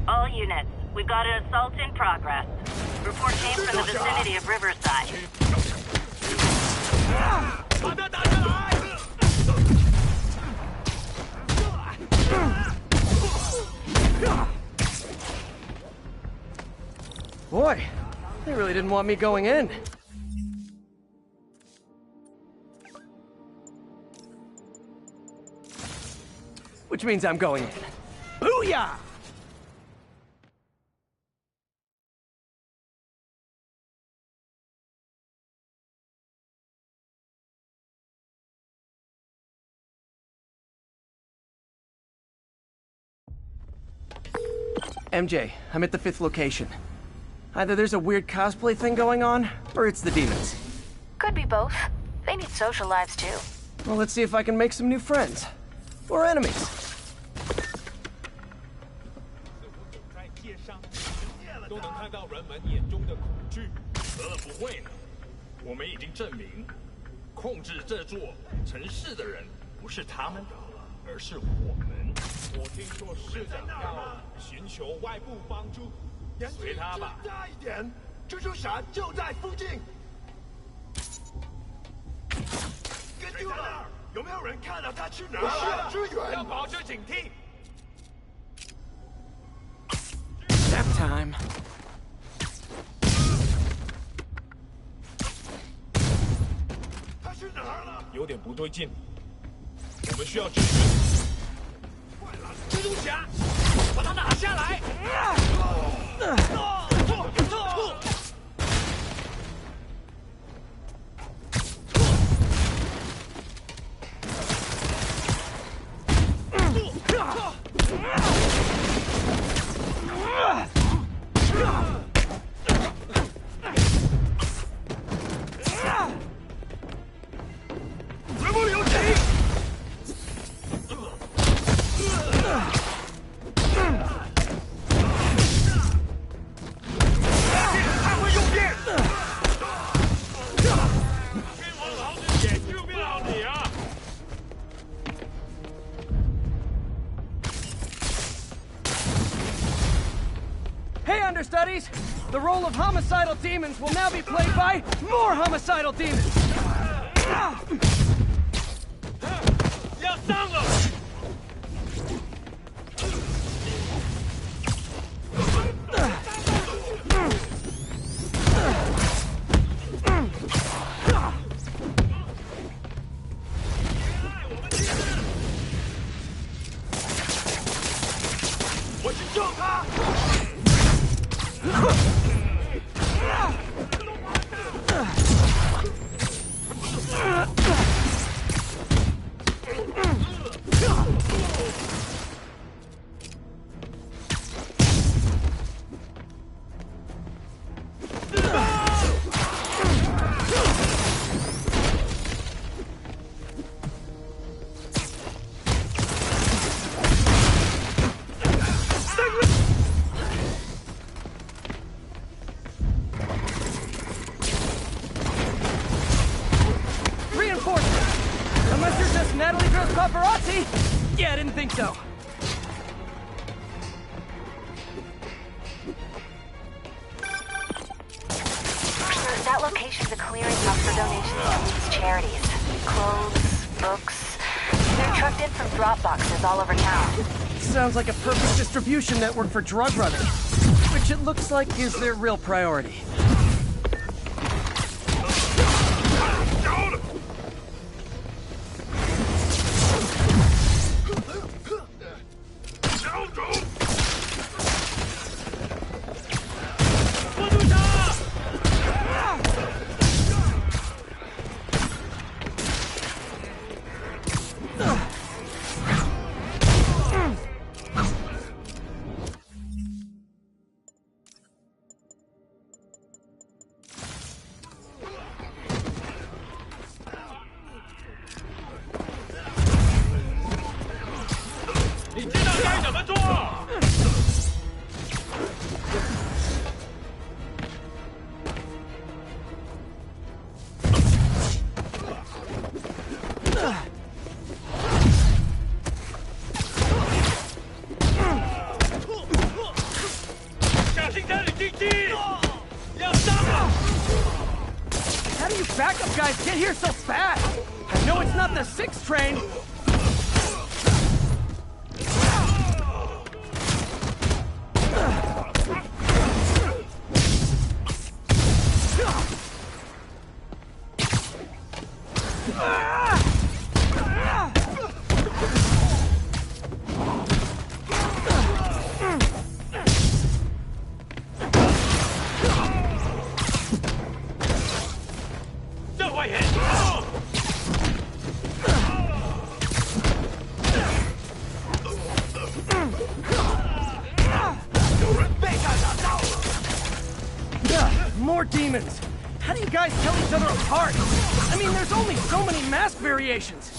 All units, we've got an assault in progress. Report came from the vicinity of Riverside. Boy, they really didn't want me going in. Which means I'm going in. Booyah! MJ, I'm at the 5th location. Either there's a weird cosplay thing going on, or it's the demons. Could be both. They need social lives too. Well, let's see if I can make some new friends. Or enemies. 都能看到人们眼中的恐惧。何乐不会呢？我们已经证明，控制这座城市的人不是他们，而是我们。我听说市长要寻求外部帮助，随他吧。大一点，蜘蛛侠就在附近。跟丢了，有没有人看到他去哪儿？我需要支援，要保持警惕。 Nap time. 他去哪儿了？有点不对劲，我们需要支援。蜘蛛侠，把他打下来！绝不留情！他会用电！天王老子也救不了你啊！ Hey, understudies! The role of homicidal demons will now be played by more homicidal demons! 要上了！我去救他！ 天 That's Natalie dressed paparazzi? Yeah, I didn't think so. That location's a clearinghouse for donations to these charities. Clothes, books. They're trucked in from drop boxes all over town. Sounds like a perfect distribution network for drug runners, which it looks like is their real priority. How do you backup guys get here so fast? I know it's not the 6th train. More demons! How do you guys tell each other apart? I mean, there's only so many mask variations.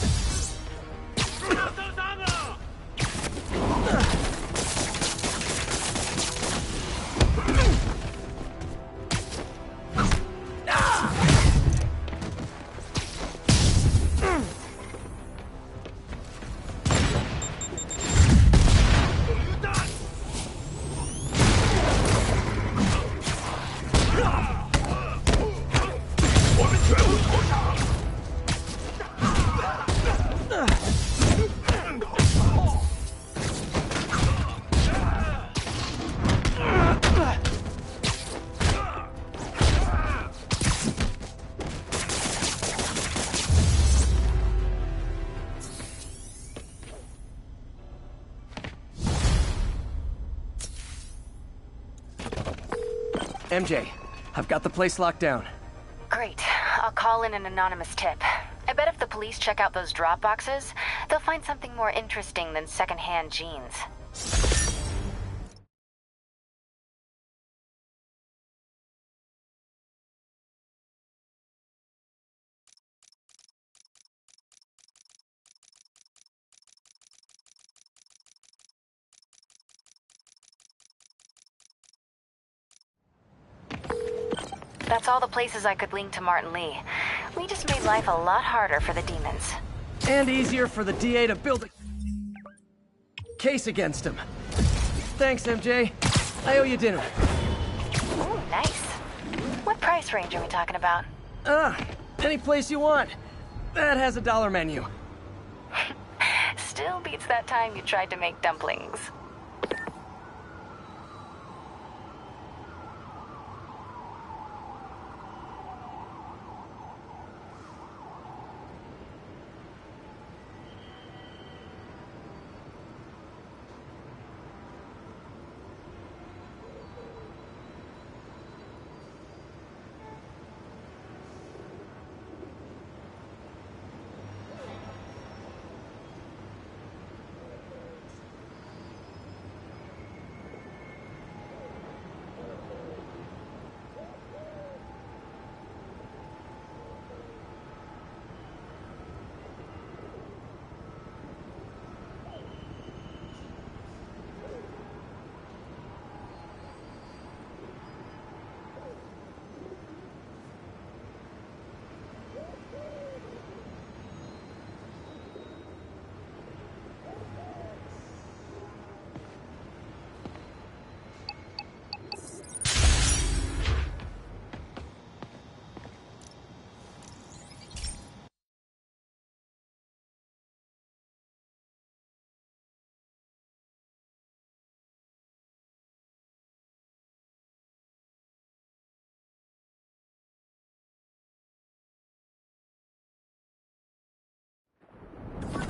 MJ, I've got the place locked down. Great. I'll call in an anonymous tip. I bet if the police check out those drop boxes, they'll find something more interesting than secondhand jeans. That's all the places I could link to Martin Lee. We just made life a lot harder for the demons. And easier for the DA to build a case against him. Thanks, MJ. I owe you dinner. Ooh, nice. What price range are we talking about? Any place you want. That has a $1 menu. Still beats that time you tried to make dumplings.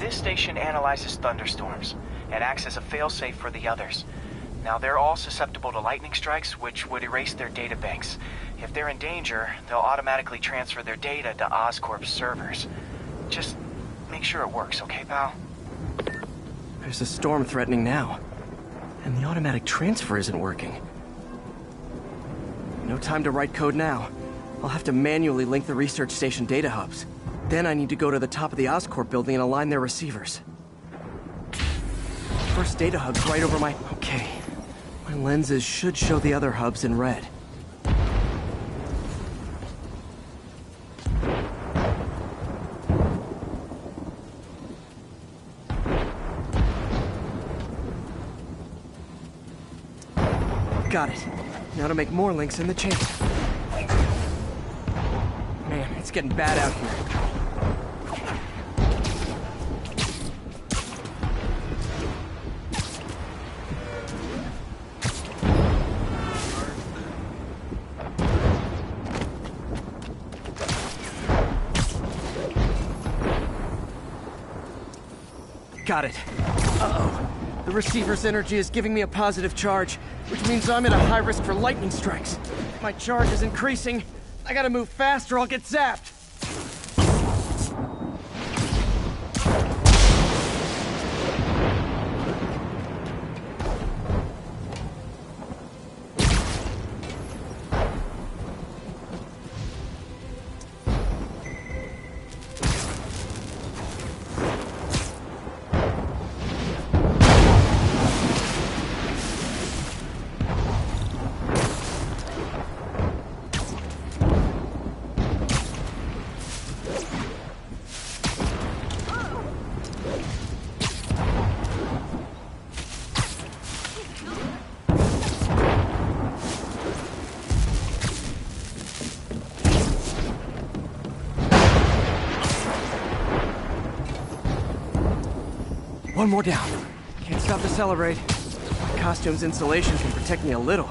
This station analyzes thunderstorms and acts as a failsafe for the others. Now, they're all susceptible to lightning strikes, which would erase their databanks. If they're in danger, they'll automatically transfer their data to Oscorp's servers. Just make sure it works, okay, pal? There's a storm threatening now, and the automatic transfer isn't working. No time to write code now. I'll have to manually link the research station data hubs. Then I need to go to the top of the Oscorp building and align their receivers. First data hub's right over my... Okay. My lenses should show the other hubs in red. Got it. Now to make more links in the chain. Man, it's getting bad out here. Got it. Uh-oh. The receiver's energy is giving me a positive charge, which means I'm at a high risk for lightning strikes. My charge is increasing. I gotta move fast or I'll get zapped. One more down. Can't stop to celebrate. My costume's insulation can protect me a little,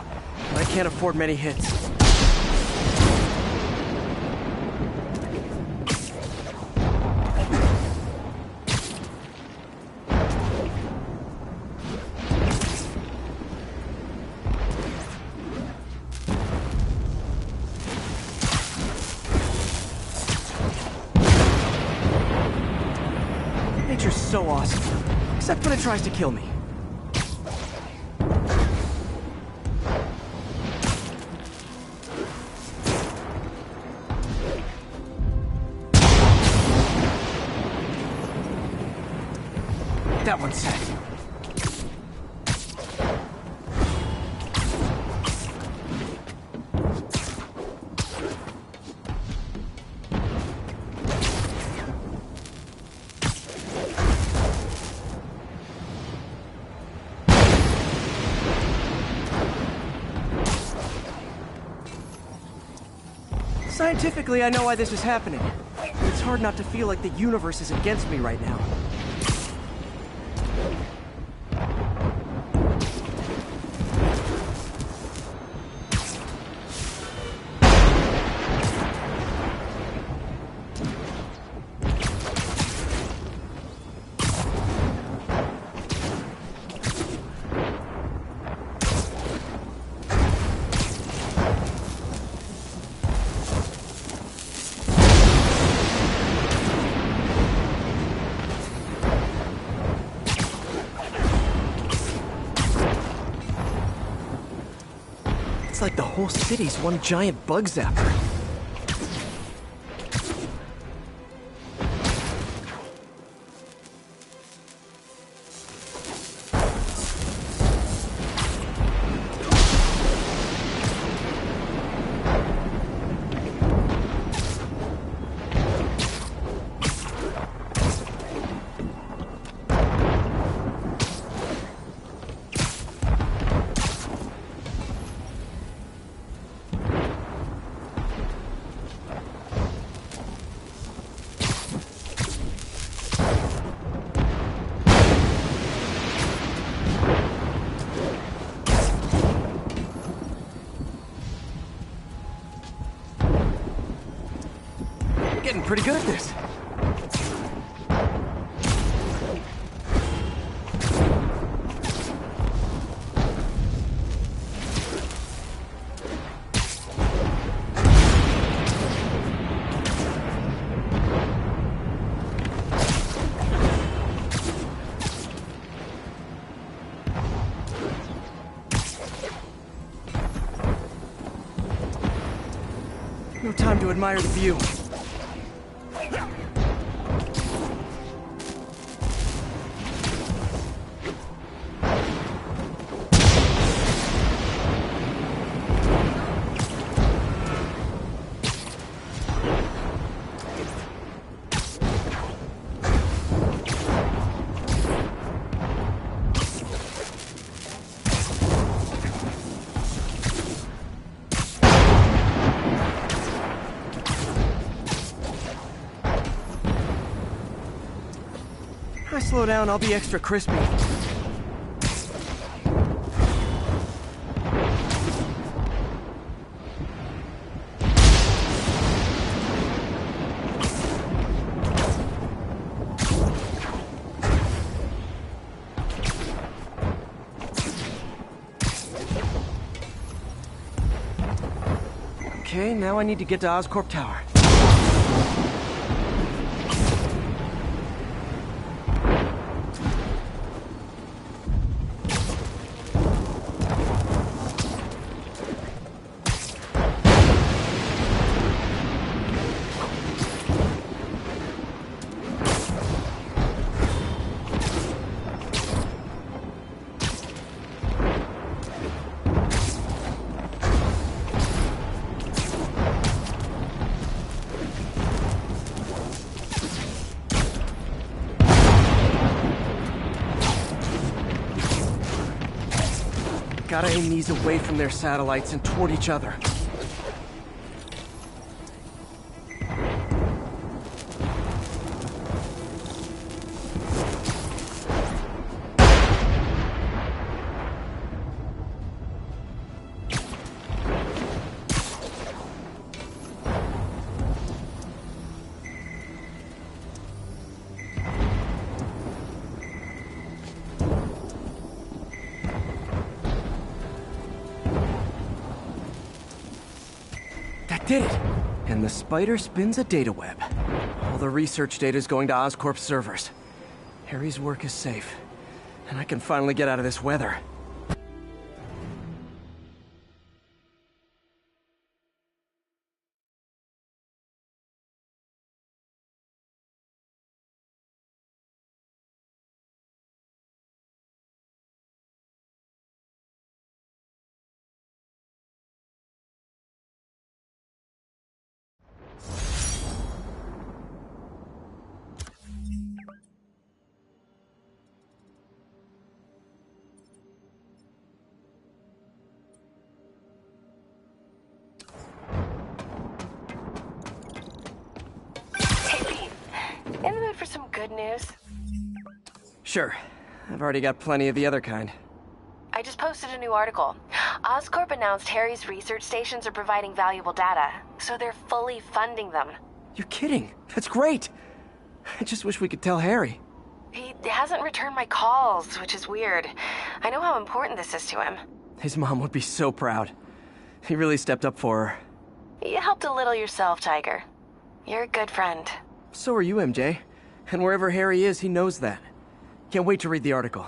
but I can't afford many hits. Nature's so awesome. Except when it tries to kill me. That one's set. Scientifically, I know why this is happening. It's hard not to feel like the universe is against me right now. It's like the whole city's one giant bug zapper. Getting pretty good at this. No time to admire the view. If I slow down, I'll be extra crispy. Okay, now I need to get to Oscorp Tower. Gotta aim these away from their satellites and toward each other. Did it! And the spider spins a data web. All the research data is going to Oscorp's servers. Harry's work is safe, and I can finally get out of this weather. In the mood for some good news? Sure. I've already got plenty of the other kind. I just posted a new article. Oscorp announced Harry's research stations are providing valuable data, so they're fully funding them. You're kidding. That's great. I just wish we could tell Harry. He hasn't returned my calls, which is weird. I know how important this is to him. His mom would be so proud. He really stepped up for her. You helped a little yourself, Tiger. You're a good friend. So are you, MJ. And wherever Harry is, he knows that. Can't wait to read the article.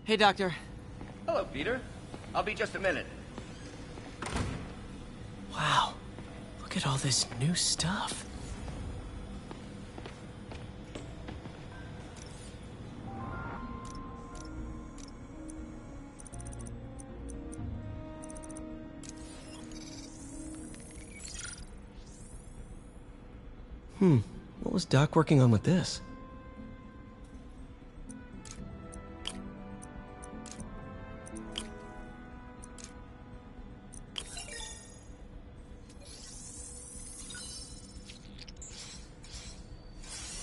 Hey, Doctor. Hello, Peter. I'll be just a minute. Wow. Look at all this new stuff. What was Doc working on with this?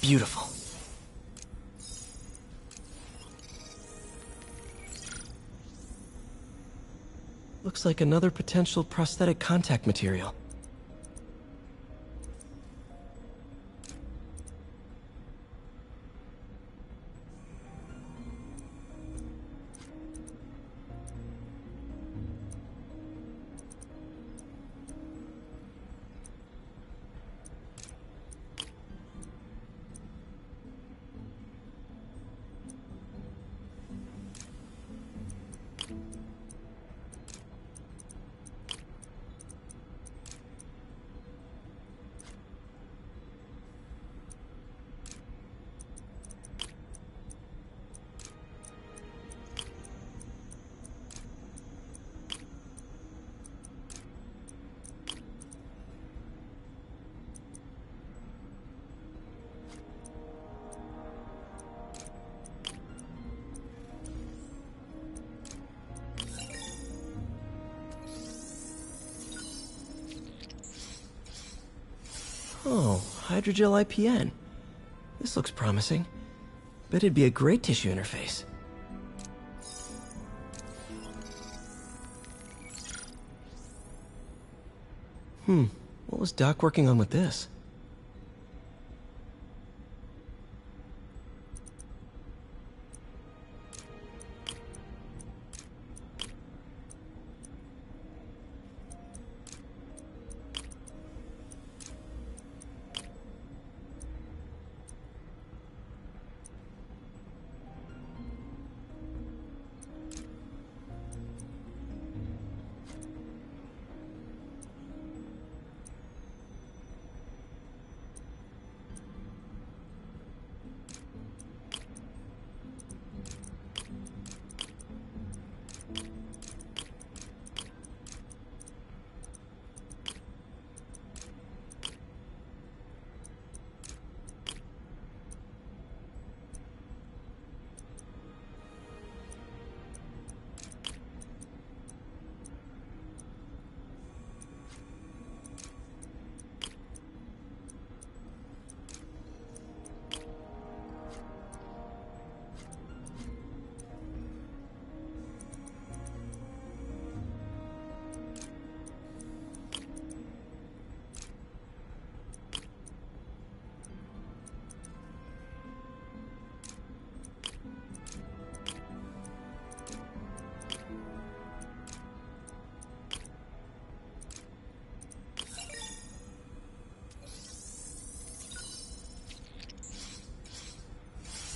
Beautiful. Looks like another potential prosthetic contact material. Oh, hydrogel IPN. This looks promising. Bet it'd be a great tissue interface. What was Doc working on with this?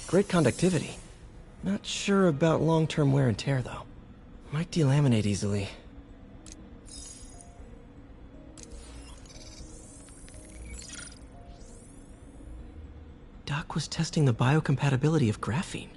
Great conductivity. Not sure about long-term wear and tear, though. Might delaminate easily. Doc was testing the biocompatibility of graphene.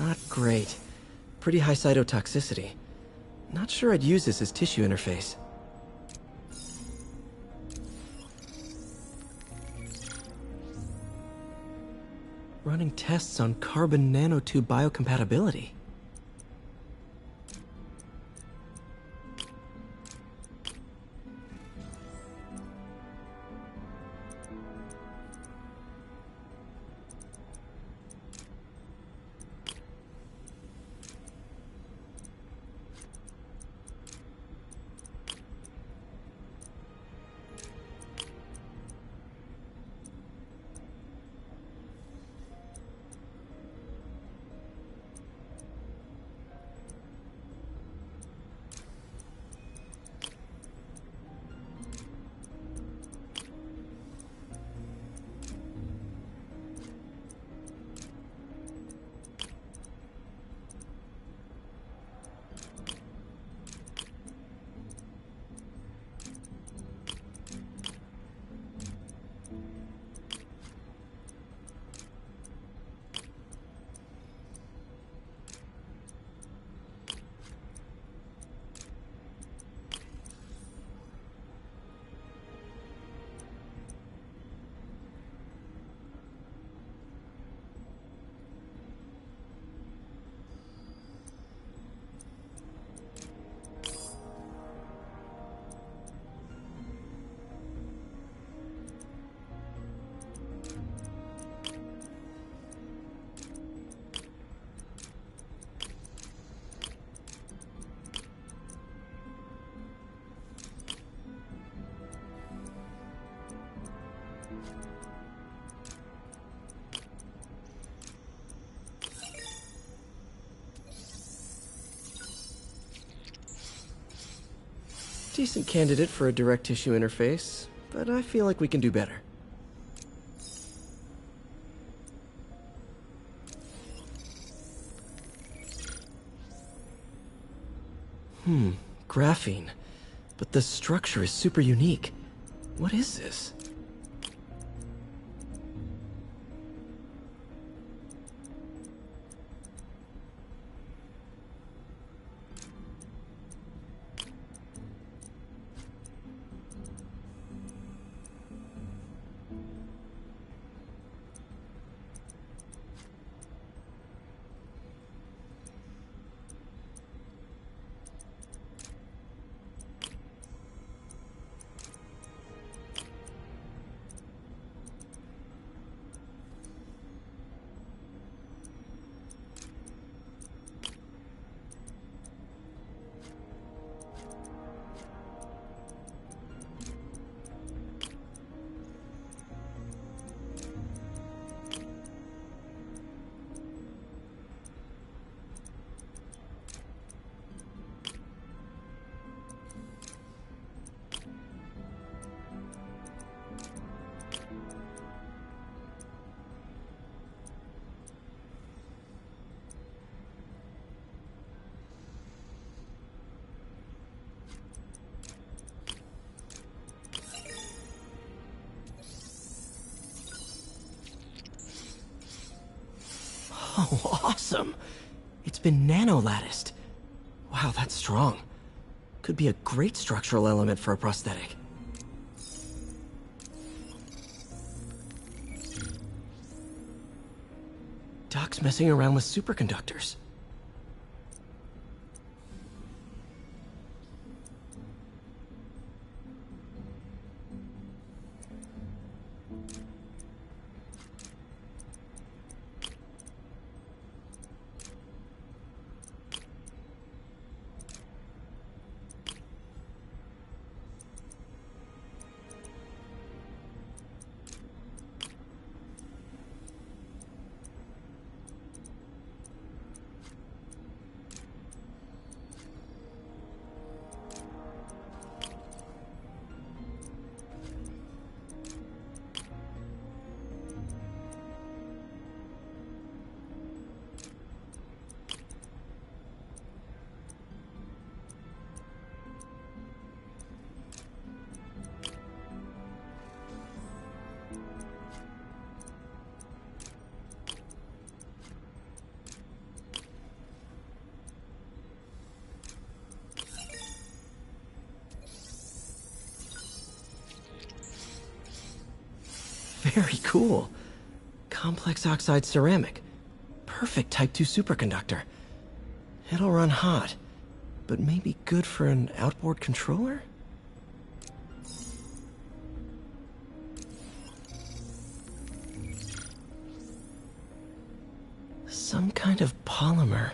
Not great. Pretty high cytotoxicity. Not sure I'd use this as tissue interface. Running tests on carbon nanotube biocompatibility. Decent candidate for a direct tissue interface, but I feel like we can do better. Graphene. But the structure is super unique. What is this? Oh, awesome! It's been nano-latticed. Wow, that's strong. Could be a great structural element for a prosthetic. Doc's messing around with superconductors. Very cool. Complex oxide ceramic. Perfect Type 2 superconductor. It'll run hot, but maybe good for an outboard controller? Some kind of polymer.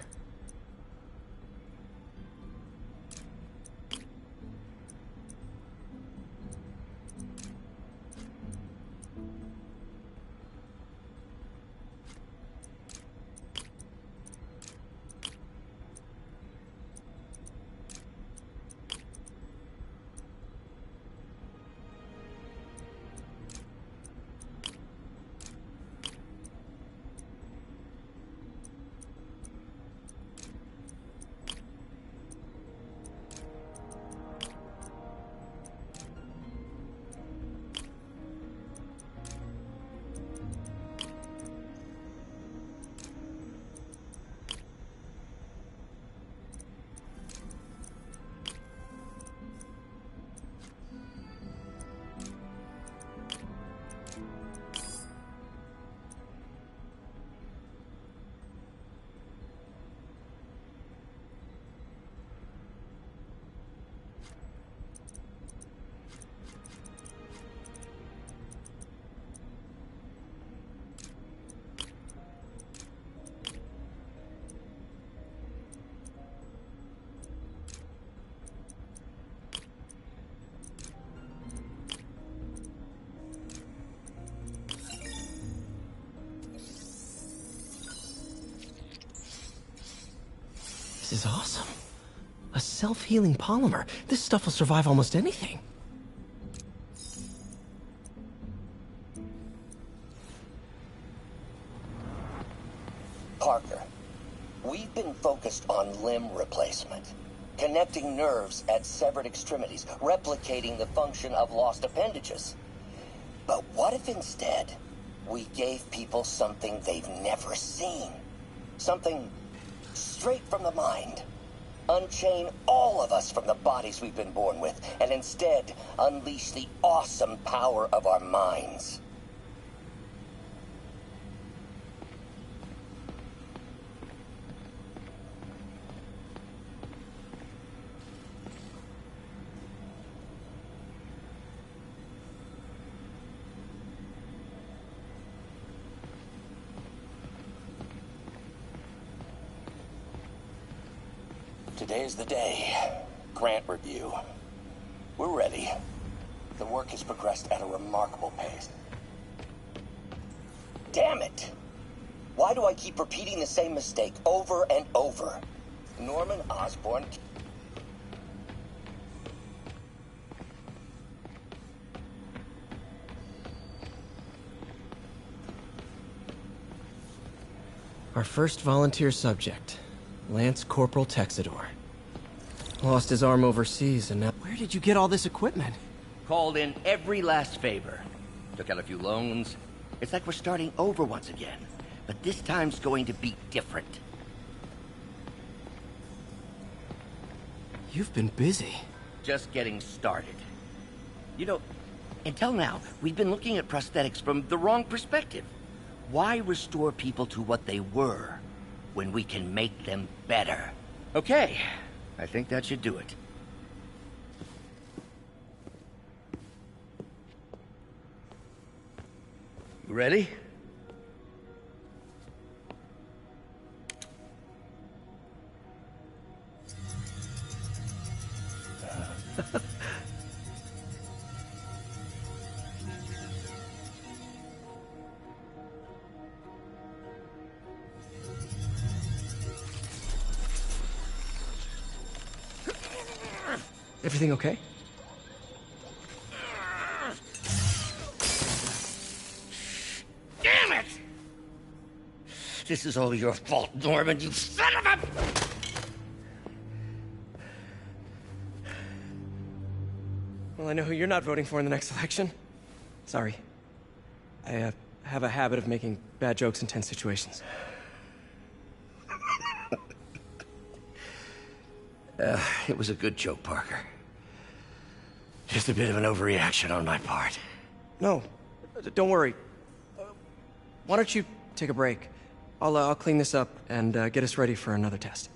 This is awesome. A self-healing polymer. This stuff will survive almost anything. Parker, we've been focused on limb replacement. Connecting nerves at severed extremities, replicating the function of lost appendages. But what if instead, we gave people something they've never seen? Something straight from the mind. Unchain all of us from the bodies we've been born with, and instead unleash the awesome power of our minds. Today's the day. Grant review. We're ready. The work has progressed at a remarkable pace. Damn it! Why do I keep repeating the same mistake over and over? Norman Osborn... Our first volunteer subject, Lance Corporal Texidor. Lost his arm overseas, and now... Where did you get all this equipment? Called in every last favor. Took out a few loans. It's like we're starting over once again. But this time's going to be different. You've been busy. Just getting started. You know, until now, we've been looking at prosthetics from the wrong perspective. Why restore people to what they were when we can make them better? Okay, I think that should do it. You ready? Everything okay? Damn it! This is all your fault, Norman, you son of a... Well, I know who you're not voting for in the next election. Sorry. I have a habit of making bad jokes in tense situations. It was a good joke, Parker. Just a bit of an overreaction on my part. No, don't worry. Why don't you take a break? I'll clean this up and get us ready for another test.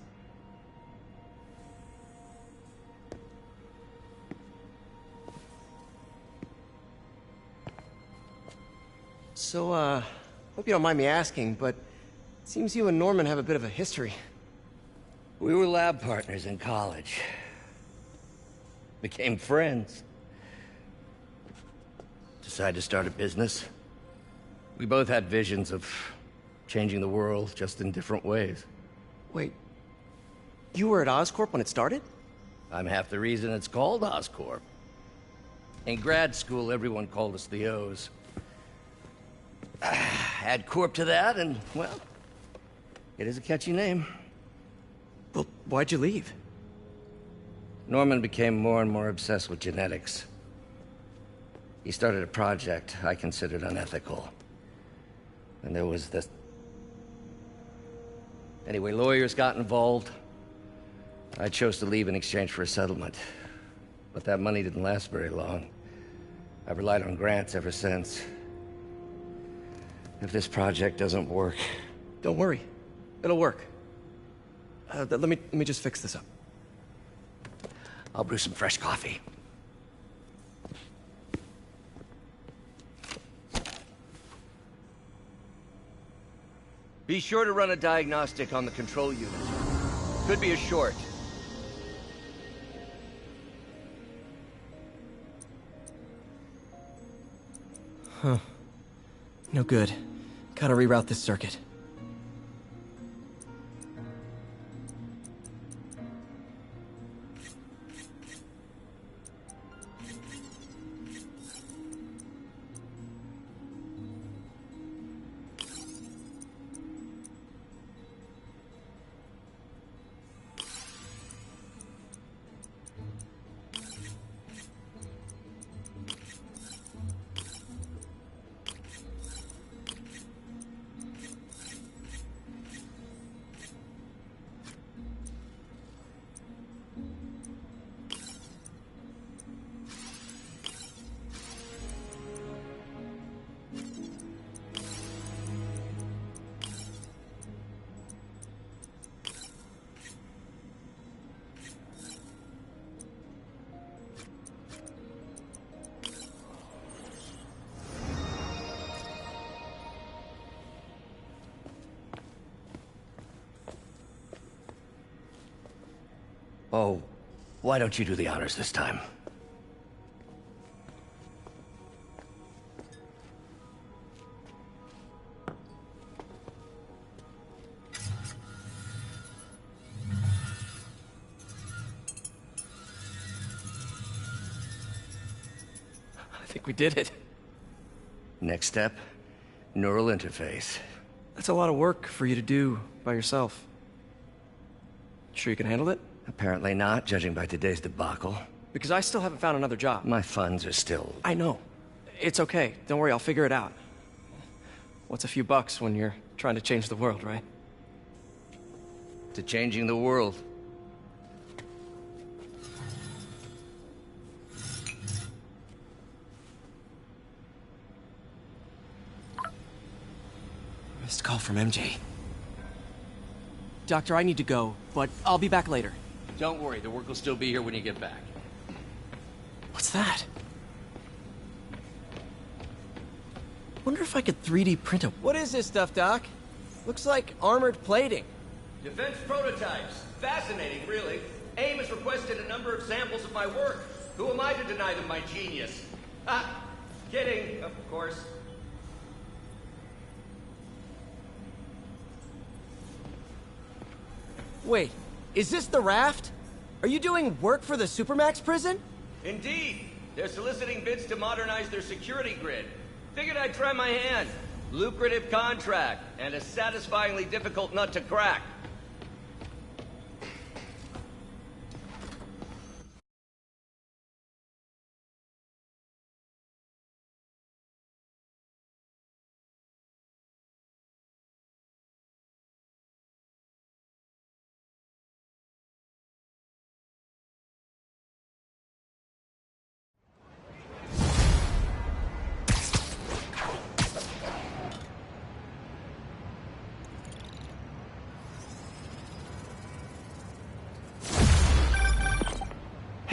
So, hope you don't mind me asking, but it seems you and Norman have a bit of a history. We were lab partners in college. Became friends. Decided to start a business. We both had visions of changing the world, just in different ways. Wait, you were at Oscorp when it started? I'm half the reason it's called Oscorp. In grad school, everyone called us the O's. Add Corp to that, and, well, it is a catchy name. Well, why'd you leave? Norman became more and more obsessed with genetics. He started a project I considered unethical. And there was this... Anyway, lawyers got involved. I chose to leave in exchange for a settlement. But that money didn't last very long. I've relied on grants ever since. If this project doesn't work... Don't worry. It'll work. Let me just fix this up. I'll brew some fresh coffee. Be sure to run a diagnostic on the control unit. Could be a short. Huh. No good. Gotta reroute this circuit. Oh, why don't you do the honors this time? I think we did it. Next step, neural interface. That's a lot of work for you to do by yourself. Sure you can handle it? Apparently not, judging by today's debacle. Because I still haven't found another job. My funds are still... I know. It's okay. Don't worry, I'll figure it out. What's a few bucks when you're trying to change the world, right? To changing the world. Missed call from MJ. Doctor, I need to go, but I'll be back later. Don't worry, the work will still be here when you get back. What's that? Wonder if I could 3D print a... What is this stuff, Doc? Looks like armored plating. Defense prototypes. Fascinating, really. AIM has requested a number of samples of my work. Who am I to deny them my genius? Ah, kidding, of course. Wait, is this the raft? Are you doing work for the Supermax prison? Indeed. They're soliciting bids to modernize their security grid. Figured I'd try my hand. Lucrative contract, and a satisfyingly difficult nut to crack.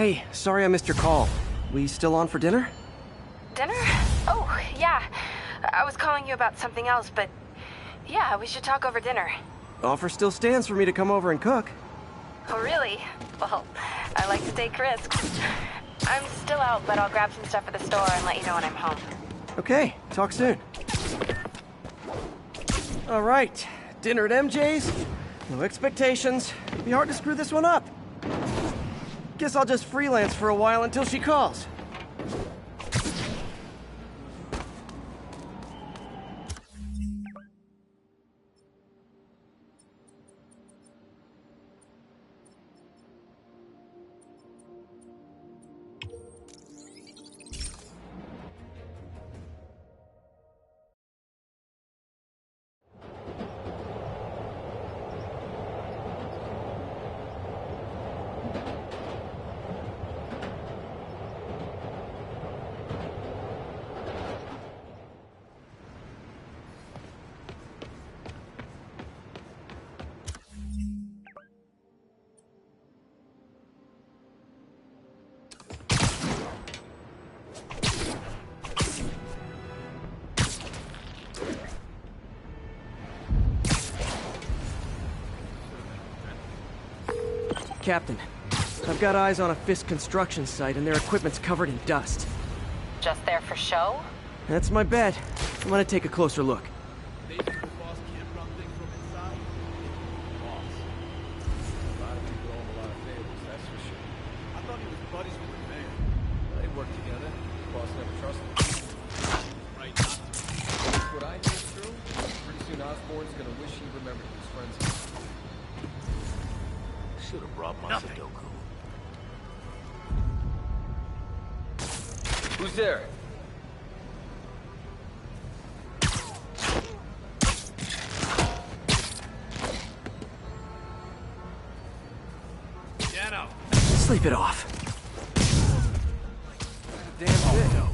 Hey, sorry I missed your call. We still on for dinner? Dinner? Oh, yeah. I was calling you about something else, but yeah, we should talk over dinner. Offer still stands for me to come over and cook. Oh, really? Well, I like to take risks. I'm still out, but I'll grab some stuff at the store and let you know when I'm home. Okay, talk soon. All right, dinner at MJ's. No expectations. It'd be hard to screw this one up. Guess I'll just freelance for a while until she calls. Captain, I've got eyes on a Fisk construction site and their equipment's covered in dust. Just there for show? That's my bet. I'm gonna take a closer look. They think the boss can't run things from inside? Boss. A lot of people owe him a lot of favors, that's for sure. I thought he was buddies with the mayor. They work together. The boss never trusted him. Right not to. What I know is true. Pretty soon Osborn's gonna wish he remembered his friends. Should have brought my Sudoku. Who's there? Dano! Sleep it off. Damn shit. No.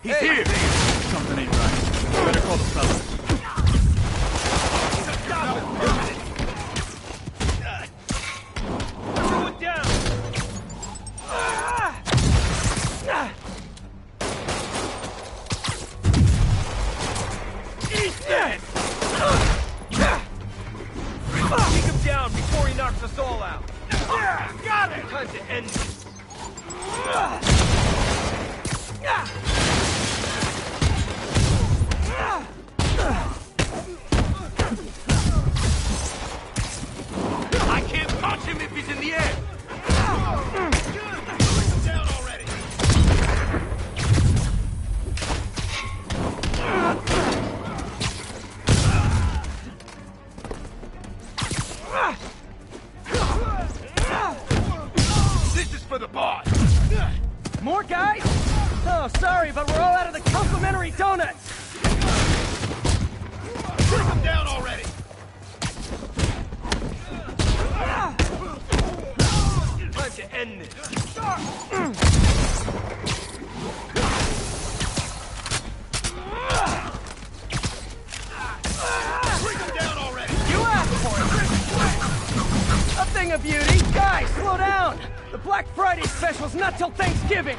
He's here! Something ain't right. Better call the fellas. Us all out. Got it! Time to end this. I can't punch him if he's in the air! Down already! For the boss! More guys? Oh, sorry, but we're all out of the complimentary donuts! Take him down already! Time to end this. Bring him down already! You asked for it! A thing of beauty! Guys, slow down! The Black Friday special's not till Thanksgiving!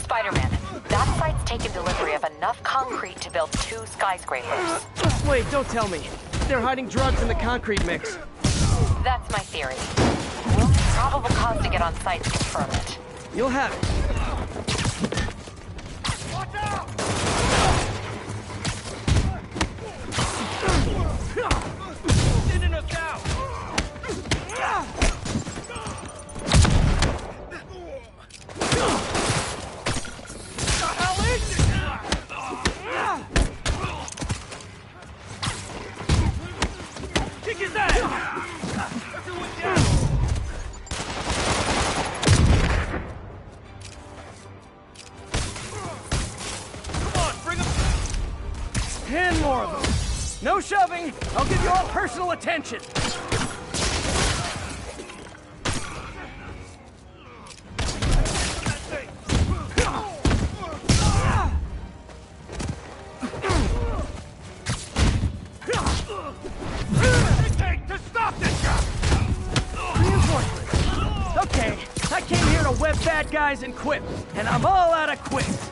Spider-Man, that site's taken delivery of enough concrete to build 2 skyscrapers. Wait, don't tell me. They're hiding drugs in the concrete mix. That's my theory. We'll need probable cause to get on site to confirm it. You'll have it. Watch out! Thinning us out. Kick his ass! Everyone down! Come on, bring him! 10 more of them. No shoving. I'll give you all personal attention. bad guys and quip, and I'm all out of quips.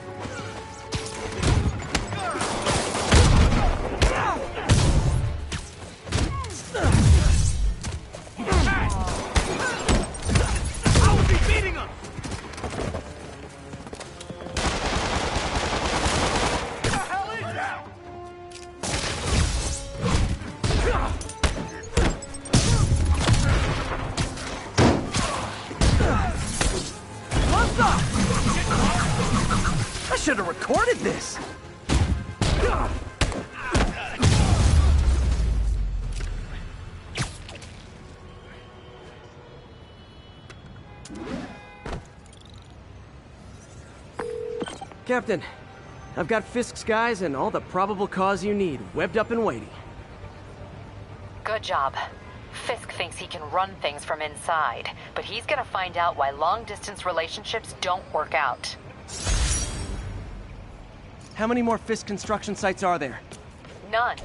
I will be beating him! What the hell is that? What's up? I should have recorded this. Captain, I've got Fisk's guys and all the probable cause you need, webbed up and waiting. Good job. Fisk thinks he can run things from inside, but he's gonna find out why long-distance relationships don't work out. How many more Fisk construction sites are there? None.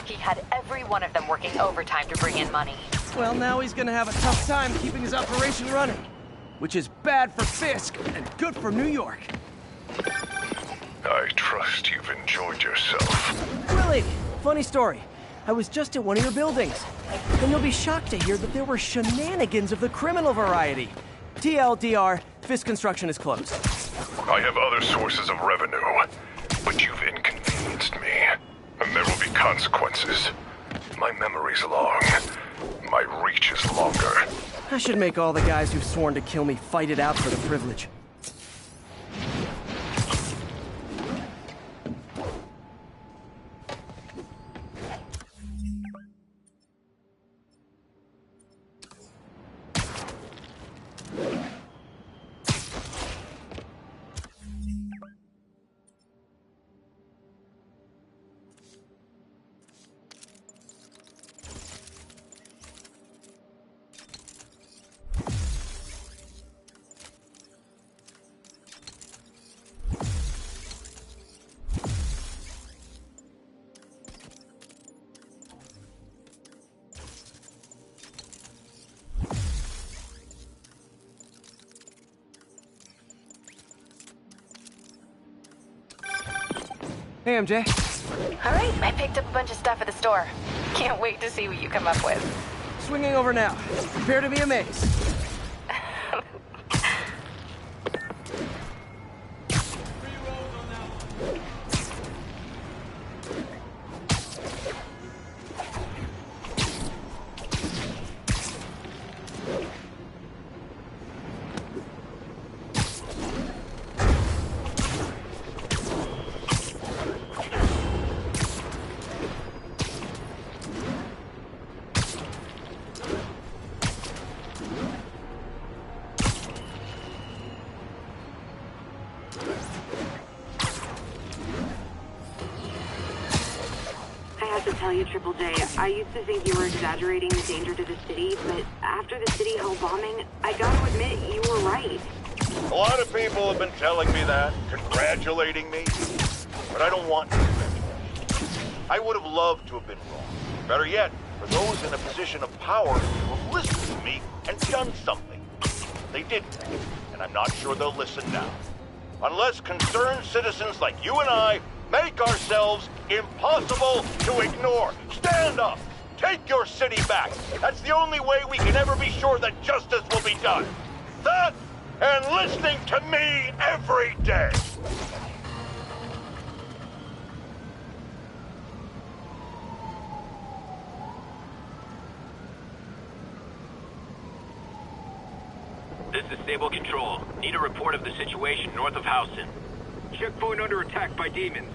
He had every one of them working overtime to bring in money. Well, now he's gonna have a tough time keeping his operation running. Which is bad for Fisk and good for New York. I trust you've enjoyed yourself. Really? Funny story. I was just at one of your buildings. And you'll be shocked to hear that there were shenanigans of the criminal variety. TLDR, Fisk Construction is closed. I have other sources of revenue, but you've inconvenienced me, and there will be consequences. My memory's long. My reach is longer. I should make all the guys who've sworn to kill me fight it out for the privilege. Hey, MJ. All right, I picked up a bunch of stuff at the store. Can't wait to see what you come up with. Swinging over now. Prepare to be amazed. Tell you, Triple J, I used to think you were exaggerating the danger to the city, but after the City Hall bombing, I gotta admit, you were right. A lot of people have been telling me that, congratulating me, but I don't want to congratulate. I would have loved to have been wrong. Better yet, for those in a position of power to have listened to me and done something. They didn't, and I'm not sure they'll listen now. Unless concerned citizens like you and I make ourselves impossible to ignore. Stand up! Take your city back! That's the only way we can ever be sure that justice will be done. That, and listening to me every day! This is Stable Control. Need a report of the situation north of Houston. Checkpoint under attack by demons.